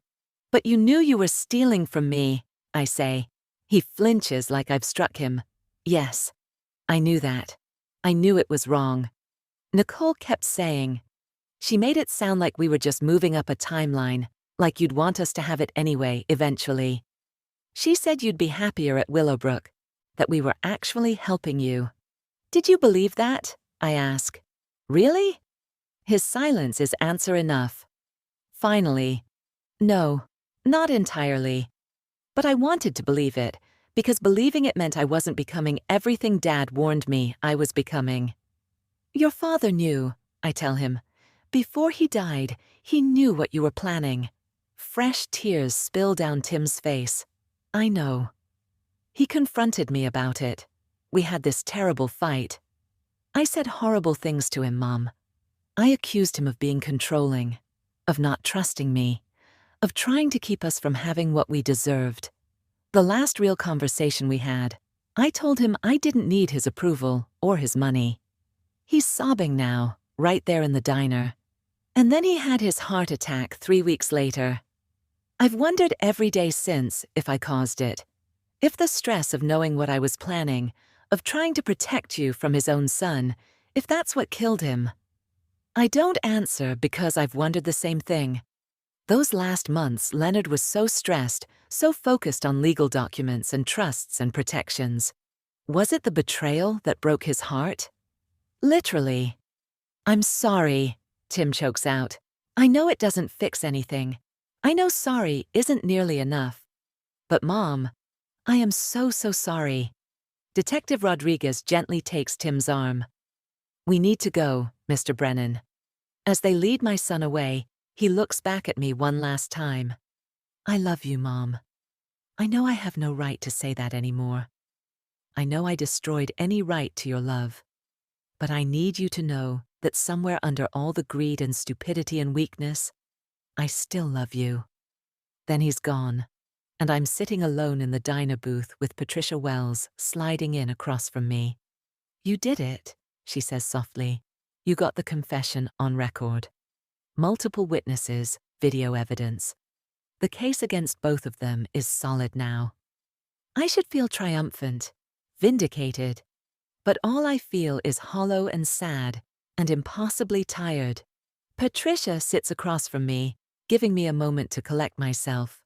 But you knew you were stealing from me, I say. He flinches like I've struck him. Yes, I knew that. I knew it was wrong. Nicole kept saying. She made it sound like we were just moving up a timeline, like you'd want us to have it anyway, eventually. She said you'd be happier at Willowbrook, that we were actually helping you. Did you believe that? I ask. Really? His silence is answer enough. Finally, no, not entirely. But I wanted to believe it, because believing it meant I wasn't becoming everything Dad warned me I was becoming. Your father knew, I tell him. Before he died, he knew what you were planning. Fresh tears spill down Tim's face. I know. He confronted me about it. We had this terrible fight. I said horrible things to him, Mom. I accused him of being controlling, of not trusting me, of trying to keep us from having what we deserved. The last real conversation we had, I told him I didn't need his approval or his money. He's sobbing now, right there in the diner. And then he had his heart attack 3 weeks later. I've wondered every day since if I caused it. If the stress of knowing what I was planning, of trying to protect you from his own son, if that's what killed him. I don't answer because I've wondered the same thing. Those last months, Leonard was so stressed, so focused on legal documents and trusts and protections. Was it the betrayal that broke his heart? Literally. I'm sorry, Tim chokes out. I know it doesn't fix anything. I know sorry isn't nearly enough. But Mom, I am so sorry. Detective Rodriguez gently takes Tim's arm. We need to go, Mr. Brennan. As they lead my son away, he looks back at me one last time. I love you, Mom. I know I have no right to say that anymore. I know I destroyed any right to your love. But I need you to know that somewhere under all the greed and stupidity and weakness, I still love you. Then he's gone, and I'm sitting alone in the diner booth with Patricia Wells sliding in across from me. You did it, she says softly. You got the confession on record. Multiple witnesses, video evidence. The case against both of them is solid now. I should feel triumphant, vindicated. But all I feel is hollow and sad and impossibly tired. Patricia sits across from me, giving me a moment to collect myself.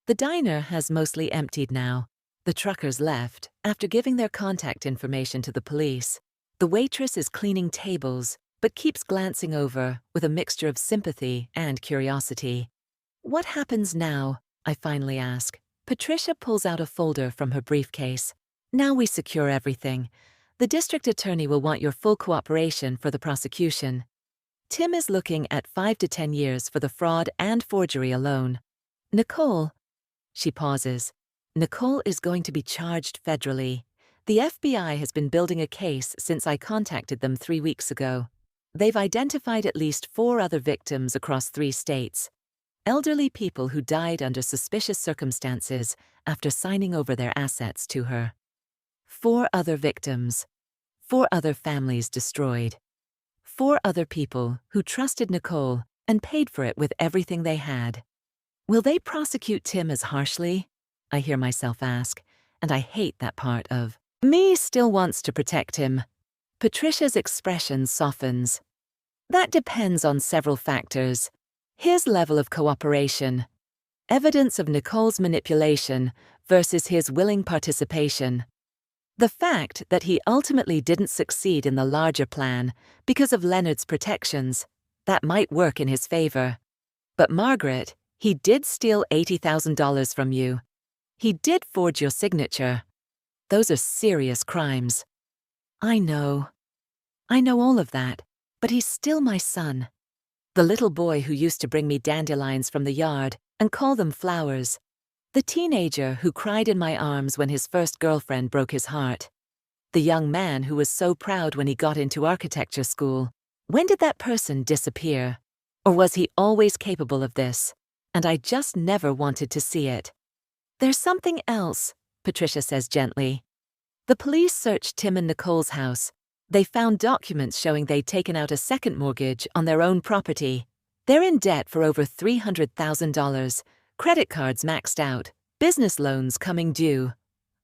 The diner has mostly emptied now. The truckers left after giving their contact information to the police. The waitress is cleaning tables, but keeps glancing over with a mixture of sympathy and curiosity. What happens now? I finally ask. Patricia pulls out a folder from her briefcase. Now we secure everything. The district attorney will want your full cooperation for the prosecution. Tim is looking at 5 to 10 years for the fraud and forgery alone. Nicole, she pauses. Nicole is going to be charged federally. The FBI has been building a case since I contacted them 3 weeks ago. They've identified at least 4 other victims across 3 states. Elderly people who died under suspicious circumstances after signing over their assets to her. 4 other victims. 4 other families destroyed. 4 other people who trusted Nicole and paid for it with everything they had. Will they prosecute Tim as harshly? I hear myself ask, and I hate that part of me still wants to protect him. Patricia's expression softens. That depends on several factors. His level of cooperation, evidence of Nicole's manipulation versus his willing participation. The fact that he ultimately didn't succeed in the larger plan because of Leonard's protections, that might work in his favor. But Margaret, he did steal $80,000 from you. He did forge your signature. Those are serious crimes. I know. I know all of that, but he's still my son. The little boy who used to bring me dandelions from the yard and call them flowers. The teenager who cried in my arms when his first girlfriend broke his heart. The young man who was so proud when he got into architecture school. When did that person disappear? Or was he always capable of this, and I just never wanted to see it? There's something else, Patricia says gently. The police searched Tim and Nicole's house. They found documents showing they'd taken out a second mortgage on their own property. They're in debt for over $300,000, credit cards maxed out, business loans coming due.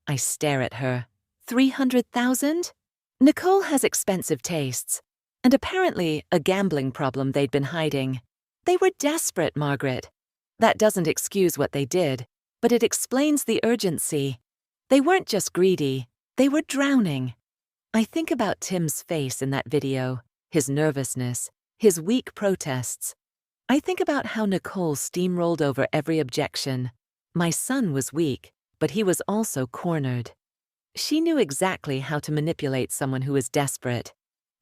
I stare at her. 300,000? Nicole has expensive tastes, and apparently a gambling problem they'd been hiding. They were desperate, Margaret. That doesn't excuse what they did, but it explains the urgency. They weren't just greedy, they were drowning. I think about Tim's face in that video, his nervousness, his weak protests. I think about how Nicole steamrolled over every objection. My son was weak, but he was also cornered. She knew exactly how to manipulate someone who is desperate.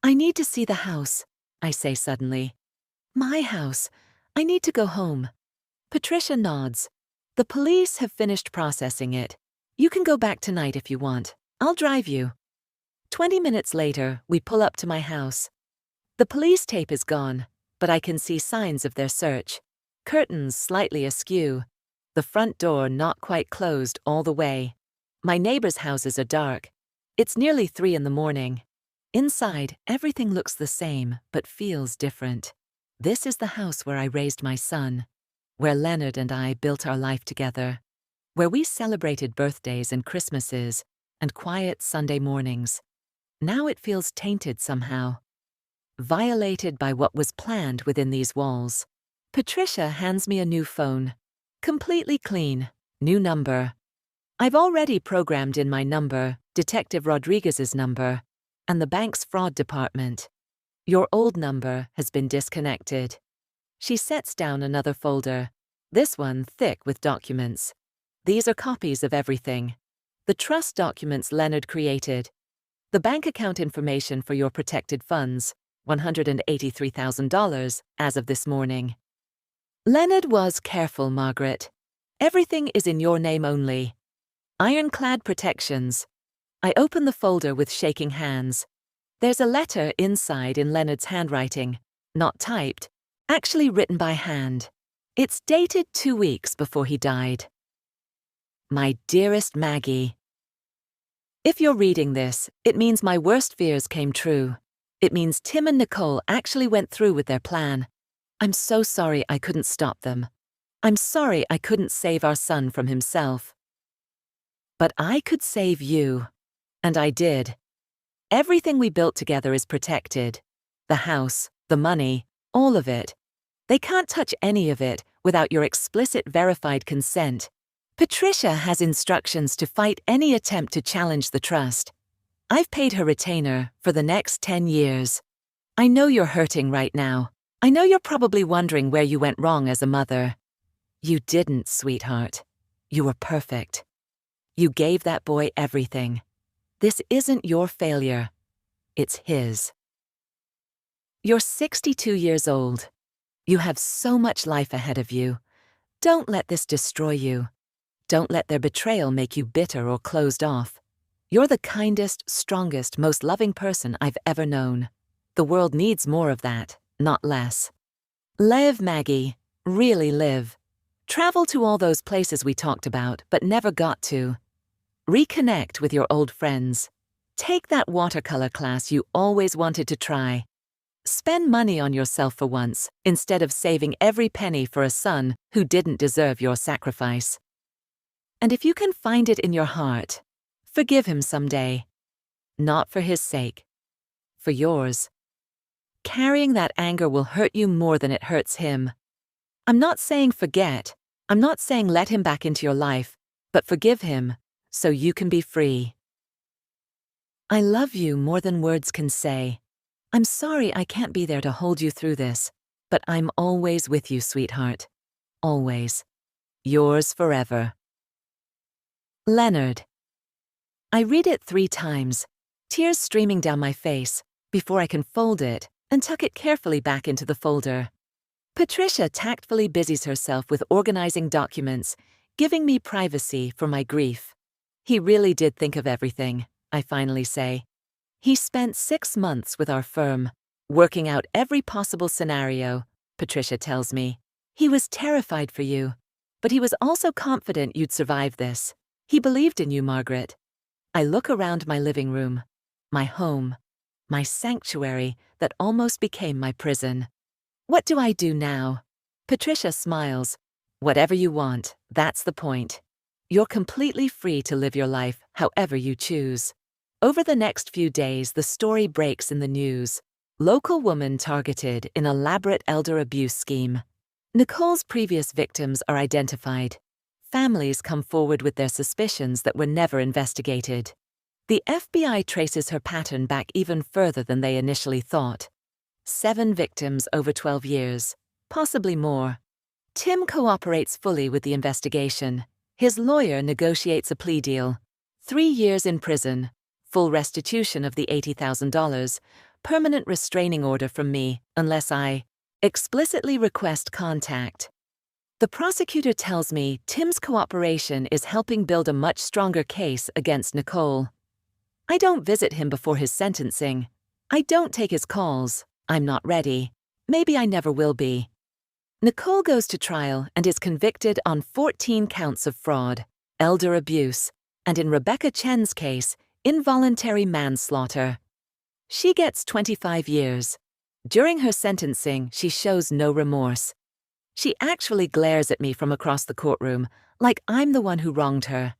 I need to see the house, I say suddenly. My house. I need to go home. Patricia nods. The police have finished processing it. You can go back tonight if you want. I'll drive you. 20 minutes later, we pull up to my house. The police tape is gone, but I can see signs of their search. Curtains slightly askew. The front door not quite closed all the way. My neighbors' houses are dark. It's nearly 3 in the morning. Inside, everything looks the same, but feels different. This is the house where I raised my son, where Leonard and I built our life together, where we celebrated birthdays and Christmases and quiet Sunday mornings. Now it feels tainted somehow, violated by what was planned within these walls. Patricia hands me a new phone, completely clean, new number. I've already programmed in my number, Detective Rodriguez's number, and the bank's fraud department. Your old number has been disconnected. She sets down another folder, this one thick with documents. These are copies of everything. The trust documents Leonard created, the bank account information for your protected funds, $183,000 as of this morning. Leonard was careful, Margaret. Everything is in your name only. Ironclad protections. I open the folder with shaking hands. There's a letter inside in Leonard's handwriting, not typed, actually written by hand. It's dated 2 weeks before he died. My dearest Maggie. If you're reading this, it means my worst fears came true. It means Tim and Nicole actually went through with their plan. I'm so sorry I couldn't stop them. I'm sorry I couldn't save our son from himself. But I could save you. And I did. Everything we built together is protected. The house, the money, all of it. They can't touch any of it without your explicit verified consent. Patricia has instructions to fight any attempt to challenge the trust. I've paid her retainer for the next 10 years. I know you're hurting right now. I know you're probably wondering where you went wrong as a mother. You didn't, sweetheart. You were perfect. You gave that boy everything. This isn't your failure. It's his. You're 62 years old. You have so much life ahead of you. Don't let this destroy you. Don't let their betrayal make you bitter or closed off. You're the kindest, strongest, most loving person I've ever known. The world needs more of that, not less. Live, Maggie. Really live. Travel to all those places we talked about but never got to. Reconnect with your old friends. Take that watercolor class you always wanted to try. Spend money on yourself for once, instead of saving every penny for a son who didn't deserve your sacrifice. And if you can find it in your heart, forgive him someday. Not for his sake. For yours. Carrying that anger will hurt you more than it hurts him. I'm not saying forget. I'm not saying let him back into your life, but forgive him so you can be free. I love you more than words can say. I'm sorry I can't be there to hold you through this, but I'm always with you, sweetheart. Always. Yours forever. Leonard. I read it 3 times, tears streaming down my face, before I can fold it and tuck it carefully back into the folder. Patricia tactfully busies herself with organizing documents, giving me privacy for my grief. He really did think of everything, I finally say. He spent 6 months with our firm, working out every possible scenario, Patricia tells me. He was terrified for you, but he was also confident you'd survive this. He believed in you, Margaret. I look around my living room, my home, my sanctuary that almost became my prison. What do I do now? Patricia smiles. Whatever you want, that's the point. You're completely free to live your life however you choose. Over the next few days, the story breaks in the news. Local woman targeted in elaborate elder abuse scheme. Nicole's previous victims are identified. Families come forward with their suspicions that were never investigated. The FBI traces her pattern back even further than they initially thought. 7 victims over 12 years, possibly more. Tim cooperates fully with the investigation. His lawyer negotiates a plea deal. 3 years in prison, full restitution of the $80,000, permanent restraining order from me unless I explicitly request contact. The prosecutor tells me Tim's cooperation is helping build a much stronger case against Nicole. I don't visit him before his sentencing. I don't take his calls. I'm not ready. Maybe I never will be. Nicole goes to trial and is convicted on 14 counts of fraud, elder abuse, and in Rebecca Chen's case, involuntary manslaughter. She gets 25 years. During her sentencing, she shows no remorse. She actually glares at me from across the courtroom, like I'm the one who wronged her.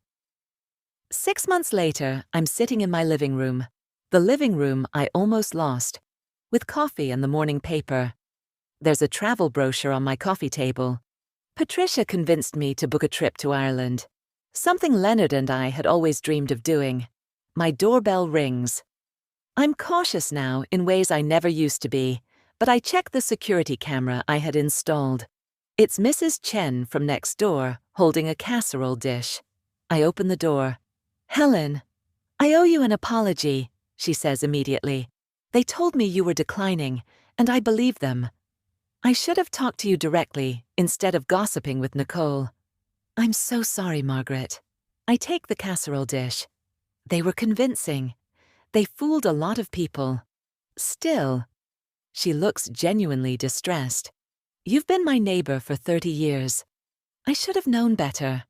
6 months later, I'm sitting in my living room, the living room I almost lost, with coffee and the morning paper. There's a travel brochure on my coffee table. Patricia convinced me to book a trip to Ireland, something Leonard and I had always dreamed of doing. My doorbell rings. I'm cautious now in ways I never used to be, but I check the security camera I had installed. It's Mrs. Chen from next door, holding a casserole dish. I open the door. "Helen, I owe you an apology," she says immediately. "They told me you were declining, and I believe them. I should have talked to you directly instead of gossiping with Nicole. I'm so sorry, Margaret." I take the casserole dish. They were convincing. They fooled a lot of people. Still, she looks genuinely distressed. "You've been my neighbor for 30 years. I should have known better."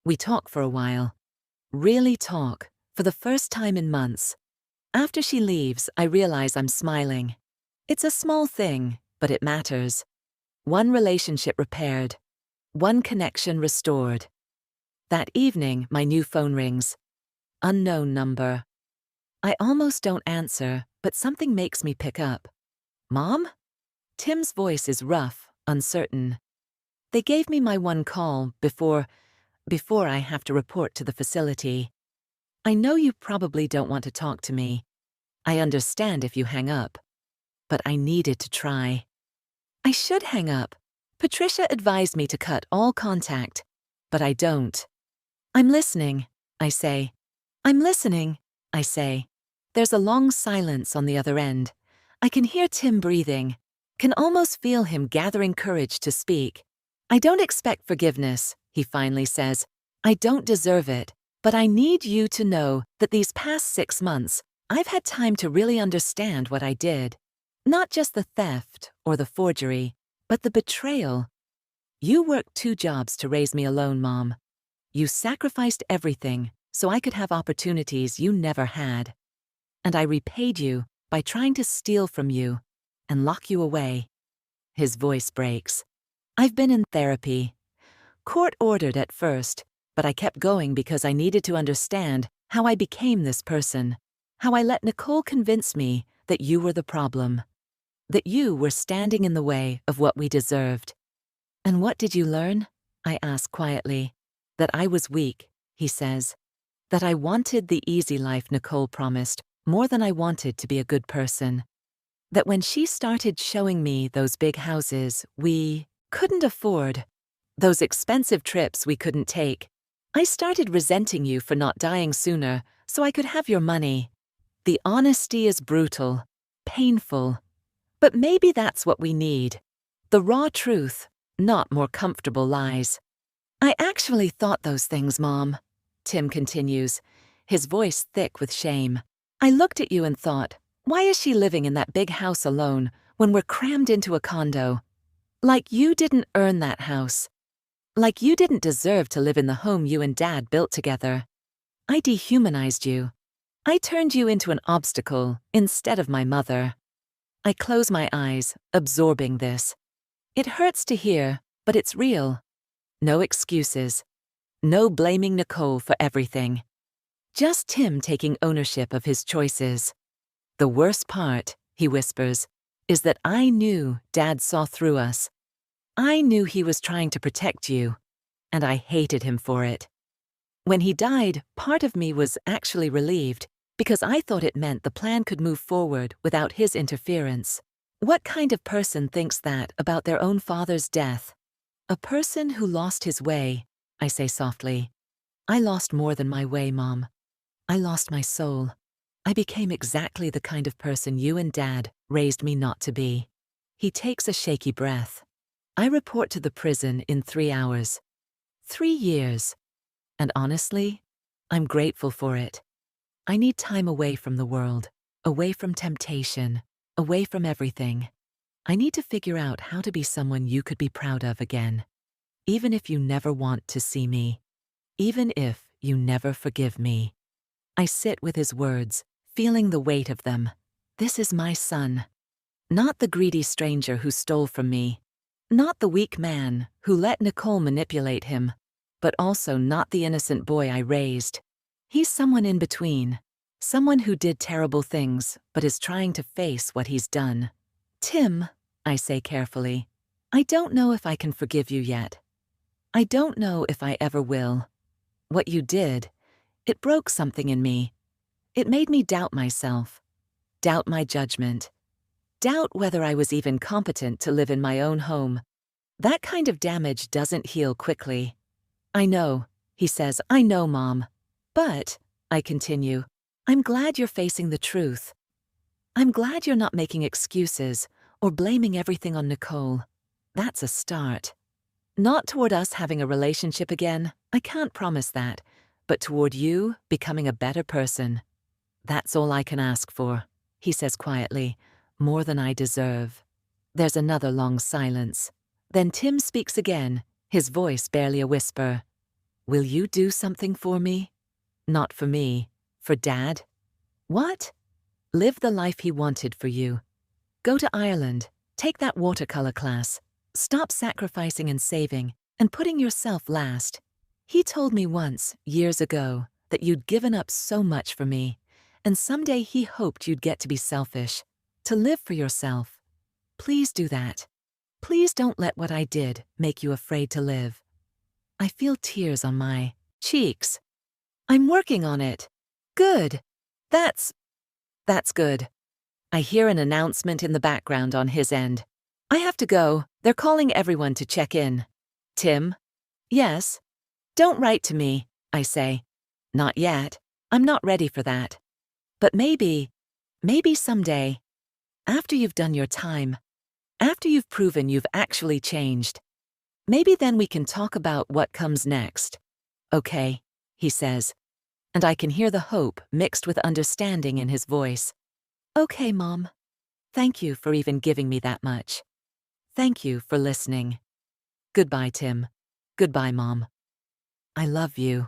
We talk for a while. Really talk, for the first time in months. After she leaves, I realize I'm smiling. It's a small thing, but it matters. One relationship repaired. One connection restored. That evening, my new phone rings. Unknown number. I almost don't answer, but something makes me pick up. "Mom?" Tim's voice is rough, uncertain. "They gave me my one call before I have to report to the facility. I know you probably don't want to talk to me. I understand if you hang up. But I needed to try." I should hang up. Patricia advised me to cut all contact, but I don't. "I'm listening," I say. "I'm listening," I say. There's a long silence on the other end. I can hear Tim breathing, can almost feel him gathering courage to speak. "I don't expect forgiveness," he finally says. "I don't deserve it, but I need you to know that these past 6 months, I've had time to really understand what I did. Not just the theft or the forgery, but the betrayal. You worked 2 jobs to raise me alone, Mom. You sacrificed everything so I could have opportunities you never had. And I repaid you by trying to steal from you and lock you away." His voice breaks. "I've been in therapy. Court-ordered at first, but I kept going because I needed to understand how I became this person, how I let Nicole convince me that you were the problem, that you were standing in the way of what we deserved." "And what did you learn?" I ask quietly. "That I was weak," he says. "That I wanted the easy life Nicole promised more than I wanted to be a good person. That when she started showing me those big houses we couldn't afford, those expensive trips we couldn't take, I started resenting you for not dying sooner so I could have your money. The honesty is brutal, painful. But maybe that's what we need. The raw truth, not more comfortable lies. I actually thought those things, Mom, Tim continues, his voice thick with shame. I looked at you and thought, why is she living in that big house alone when we're crammed into a condo? Like you didn't earn that house. Like you didn't deserve to live in the home you and Dad built together. I dehumanized you. I turned you into an obstacle instead of my mother. I close my eyes, absorbing this. It hurts to hear, but it's real. No excuses. No blaming Nicole for everything. Just Tim taking ownership of his choices. The worst part, he whispers, is that I knew Dad saw through us. I knew he was trying to protect you, and I hated him for it. When he died, part of me was actually relieved, because I thought it meant the plan could move forward without his interference. What kind of person thinks that about their own father's death? A person who lost his way, I say softly. I lost more than my way, Mom. I lost my soul. I became exactly the kind of person you and Dad raised me not to be. He takes a shaky breath. I report to the prison in 3 hours. 3 years. And honestly, I'm grateful for it. I need time away from the world, away from temptation, away from everything. I need to figure out how to be someone you could be proud of again. Even if you never want to see me. Even if you never forgive me. I sit with his words, feeling the weight of them. This is my son. Not the greedy stranger who stole from me. Not the weak man who let Nicole manipulate him. But also not the innocent boy I raised. He's someone in between. Someone who did terrible things, but is trying to face what he's done. Tim, I say carefully, I don't know if I can forgive you yet. I don't know if I ever will. What you did, it broke something in me. It made me doubt myself, doubt my judgment, doubt whether I was even competent to live in my own home. That kind of damage doesn't heal quickly. I know, he says, I know, Mom. But, I continue, I'm glad you're facing the truth. I'm glad you're not making excuses or blaming everything on Nicole. That's a start. Not toward us having a relationship again, I can't promise that, but toward you becoming a better person. That's all I can ask for, he says quietly, more than I deserve. There's another long silence. Then Tim speaks again, his voice barely a whisper. Will you do something for me? Not for me, for Dad. What? Live the life he wanted for you. Go to Ireland, take that watercolor class. Stop sacrificing and saving and putting yourself last. He told me once, years ago, that you'd given up so much for me, and someday he hoped you'd get to be selfish, to live for yourself. Please do that. Please don't let what I did make you afraid to live. I feel tears on my cheeks. I'm working on it. Good. That's good. I hear an announcement in the background on his end. I have to go. They're calling everyone to check in. Tim? Yes. Don't write to me, I say. Not yet. I'm not ready for that. But maybe someday, after you've done your time, after you've proven you've actually changed, maybe then we can talk about what comes next. Okay, he says, and I can hear the hope mixed with understanding in his voice. Okay, Mom. Thank you for even giving me that much. Thank you for listening. Goodbye, Tim. Goodbye, Mom. I love you.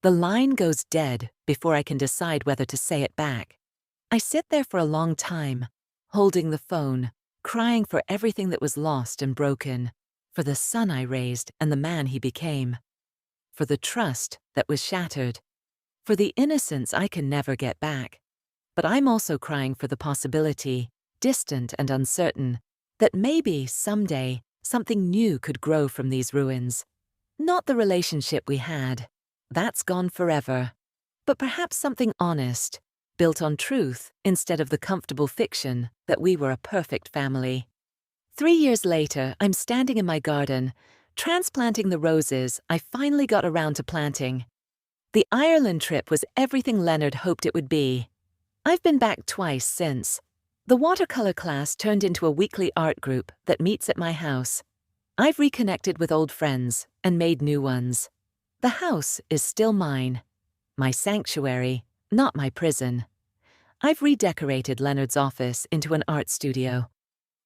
The line goes dead before I can decide whether to say it back. I sit there for a long time, holding the phone, crying for everything that was lost and broken, for the son I raised and the man he became, for the trust that was shattered, for the innocence I can never get back. But I'm also crying for the possibility, distant and uncertain, that maybe someday something new could grow from these ruins. Not the relationship we had. That's gone forever. But perhaps something honest, built on truth instead of the comfortable fiction that we were a perfect family. 3 years later, I'm standing in my garden, transplanting the roses I finally got around to planting. The Ireland trip was everything Leonard hoped it would be. I've been back twice since. The watercolor class turned into a weekly art group that meets at my house. I've reconnected with old friends and made new ones. The house is still mine. My sanctuary, not my prison. I've redecorated Leonard's office into an art studio.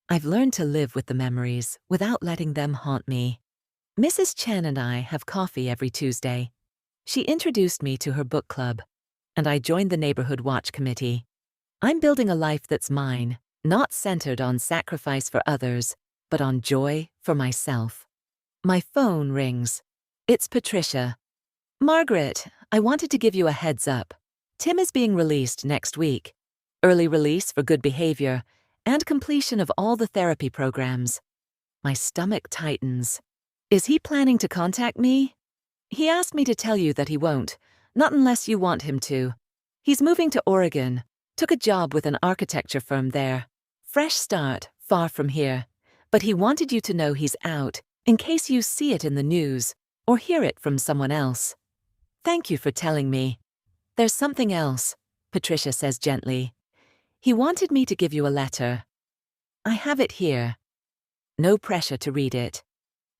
I've learned to live with the memories without letting them haunt me. Mrs. Chen and I have coffee every Tuesday. She introduced me to her book club, and I joined the neighborhood watch committee. I'm building a life that's mine, not centered on sacrifice for others, but on joy for myself. My phone rings. It's Patricia. Margaret, I wanted to give you a heads up. Tim is being released next week. Early release for good behavior and completion of all the therapy programs. My stomach tightens. Is he planning to contact me? He asked me to tell you that he won't, not unless you want him to. He's moving to Oregon, took a job with an architecture firm there. Fresh start, far from here. But he wanted you to know he's out, in case you see it in the news, or hear it from someone else. Thank you for telling me. There's something else, Patricia says gently. He wanted me to give you a letter. I have it here. No pressure to read it.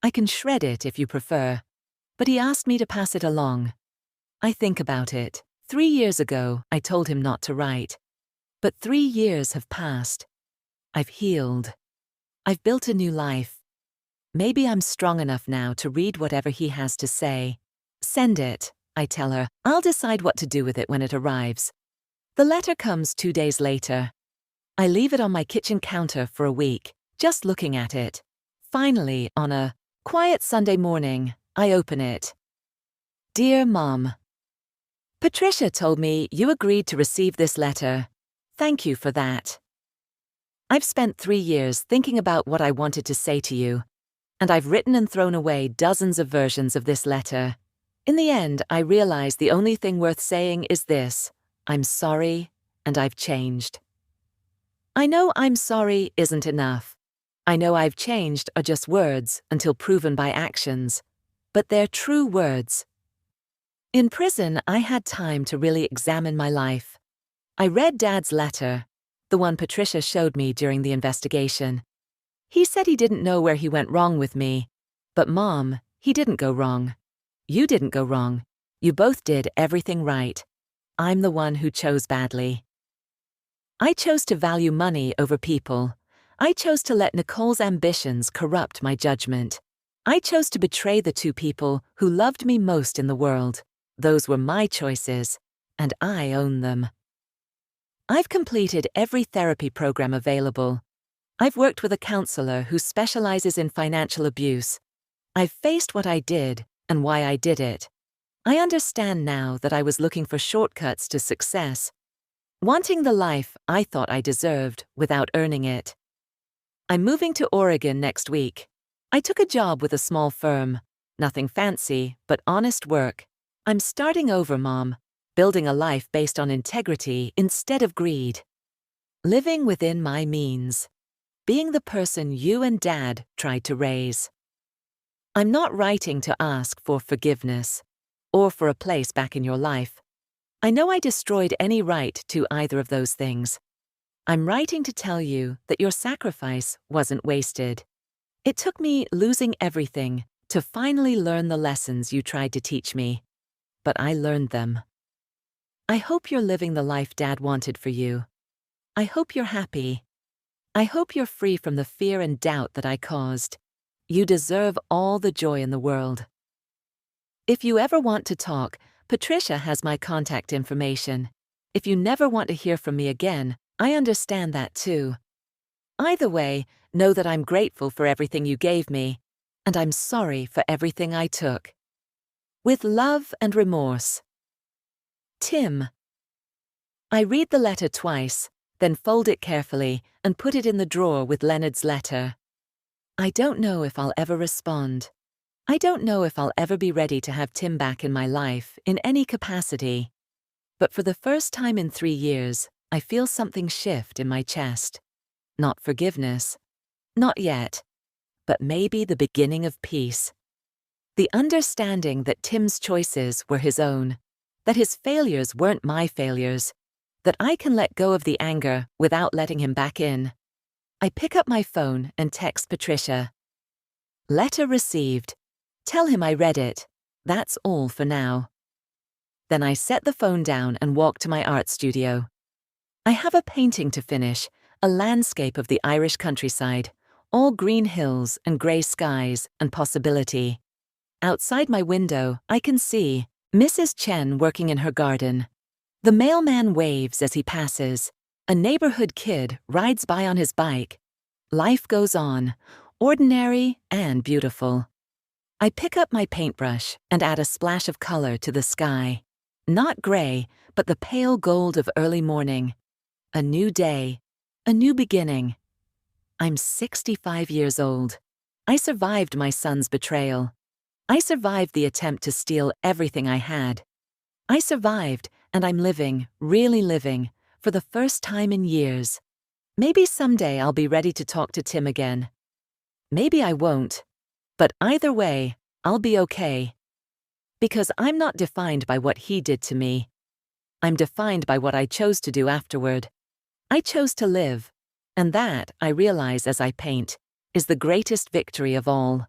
I can shred it if you prefer, but he asked me to pass it along. I think about it. 3 years ago, I told him not to write. But 3 years have passed. I've healed. I've built a new life. Maybe I'm strong enough now to read whatever he has to say. Send it, I tell her. I'll decide what to do with it when it arrives. The letter comes 2 days later. I leave it on my kitchen counter for a week, just looking at it. Finally, on a quiet Sunday morning, I open it. Dear Mom, Patricia told me you agreed to receive this letter. Thank you for that. I've spent 3 years thinking about what I wanted to say to you, and I've written and thrown away dozens of versions of this letter. In the end, I realized the only thing worth saying is this: I'm sorry, and I've changed. I know I'm sorry isn't enough. I know I've changed are just words until proven by actions, but they're true words. In prison, I had time to really examine my life. I read Dad's letter, the one Patricia showed me during the investigation. He said he didn't know where he went wrong with me, but Mom, he didn't go wrong. You didn't go wrong. You both did everything right. I'm the one who chose badly. I chose to value money over people. I chose to let Nicole's ambitions corrupt my judgment. I chose to betray the 2 people who loved me most in the world. Those were my choices, and I own them. I've completed every therapy program available. I've worked with a counselor who specializes in financial abuse. I've faced what I did and why I did it. I understand now that I was looking for shortcuts to success, wanting the life I thought I deserved without earning it. I'm moving to Oregon next week. I took a job with a small firm. Nothing fancy, but honest work. I'm starting over, Mom, building a life based on integrity instead of greed. Living within my means. Being the person you and Dad tried to raise. I'm not writing to ask for forgiveness or for a place back in your life. I know I destroyed any right to either of those things. I'm writing to tell you that your sacrifice wasn't wasted. It took me losing everything to finally learn the lessons you tried to teach me, but I learned them. I hope you're living the life Dad wanted for you. I hope you're happy. I hope you're free from the fear and doubt that I caused. You deserve all the joy in the world. If you ever want to talk, Patricia has my contact information. If you never want to hear from me again, I understand that too. Either way, know that I'm grateful for everything you gave me, and I'm sorry for everything I took. With love and remorse. Tim. I read the letter twice, then fold it carefully and put it in the drawer with Leonard's letter. I don't know if I'll ever respond. I don't know if I'll ever be ready to have Tim back in my life in any capacity. But for the first time in 3 years, I feel something shift in my chest. Not forgiveness. Not yet. But maybe the beginning of peace. The understanding that Tim's choices were his own, that his failures weren't my failures, that I can let go of the anger without letting him back in. I pick up my phone and text Patricia. Letter received. Tell him I read it. That's all for now. Then I set the phone down and walk to my art studio. I have a painting to finish, a landscape of the Irish countryside, all green hills and grey skies and possibility. Outside my window, I can see Mrs. Chen working in her garden. The mailman waves as he passes. A neighborhood kid rides by on his bike. Life goes on, ordinary and beautiful. I pick up my paintbrush and add a splash of color to the sky. Not gray, but the pale gold of early morning. A new day, a new beginning. I'm 65 years old. I survived my son's betrayal. I survived the attempt to steal everything I had. I survived, and I'm living, really living, for the first time in years. Maybe someday I'll be ready to talk to Tim again. Maybe I won't. But either way, I'll be okay. Because I'm not defined by what he did to me. I'm defined by what I chose to do afterward. I chose to live. And that, I realize as I paint, is the greatest victory of all.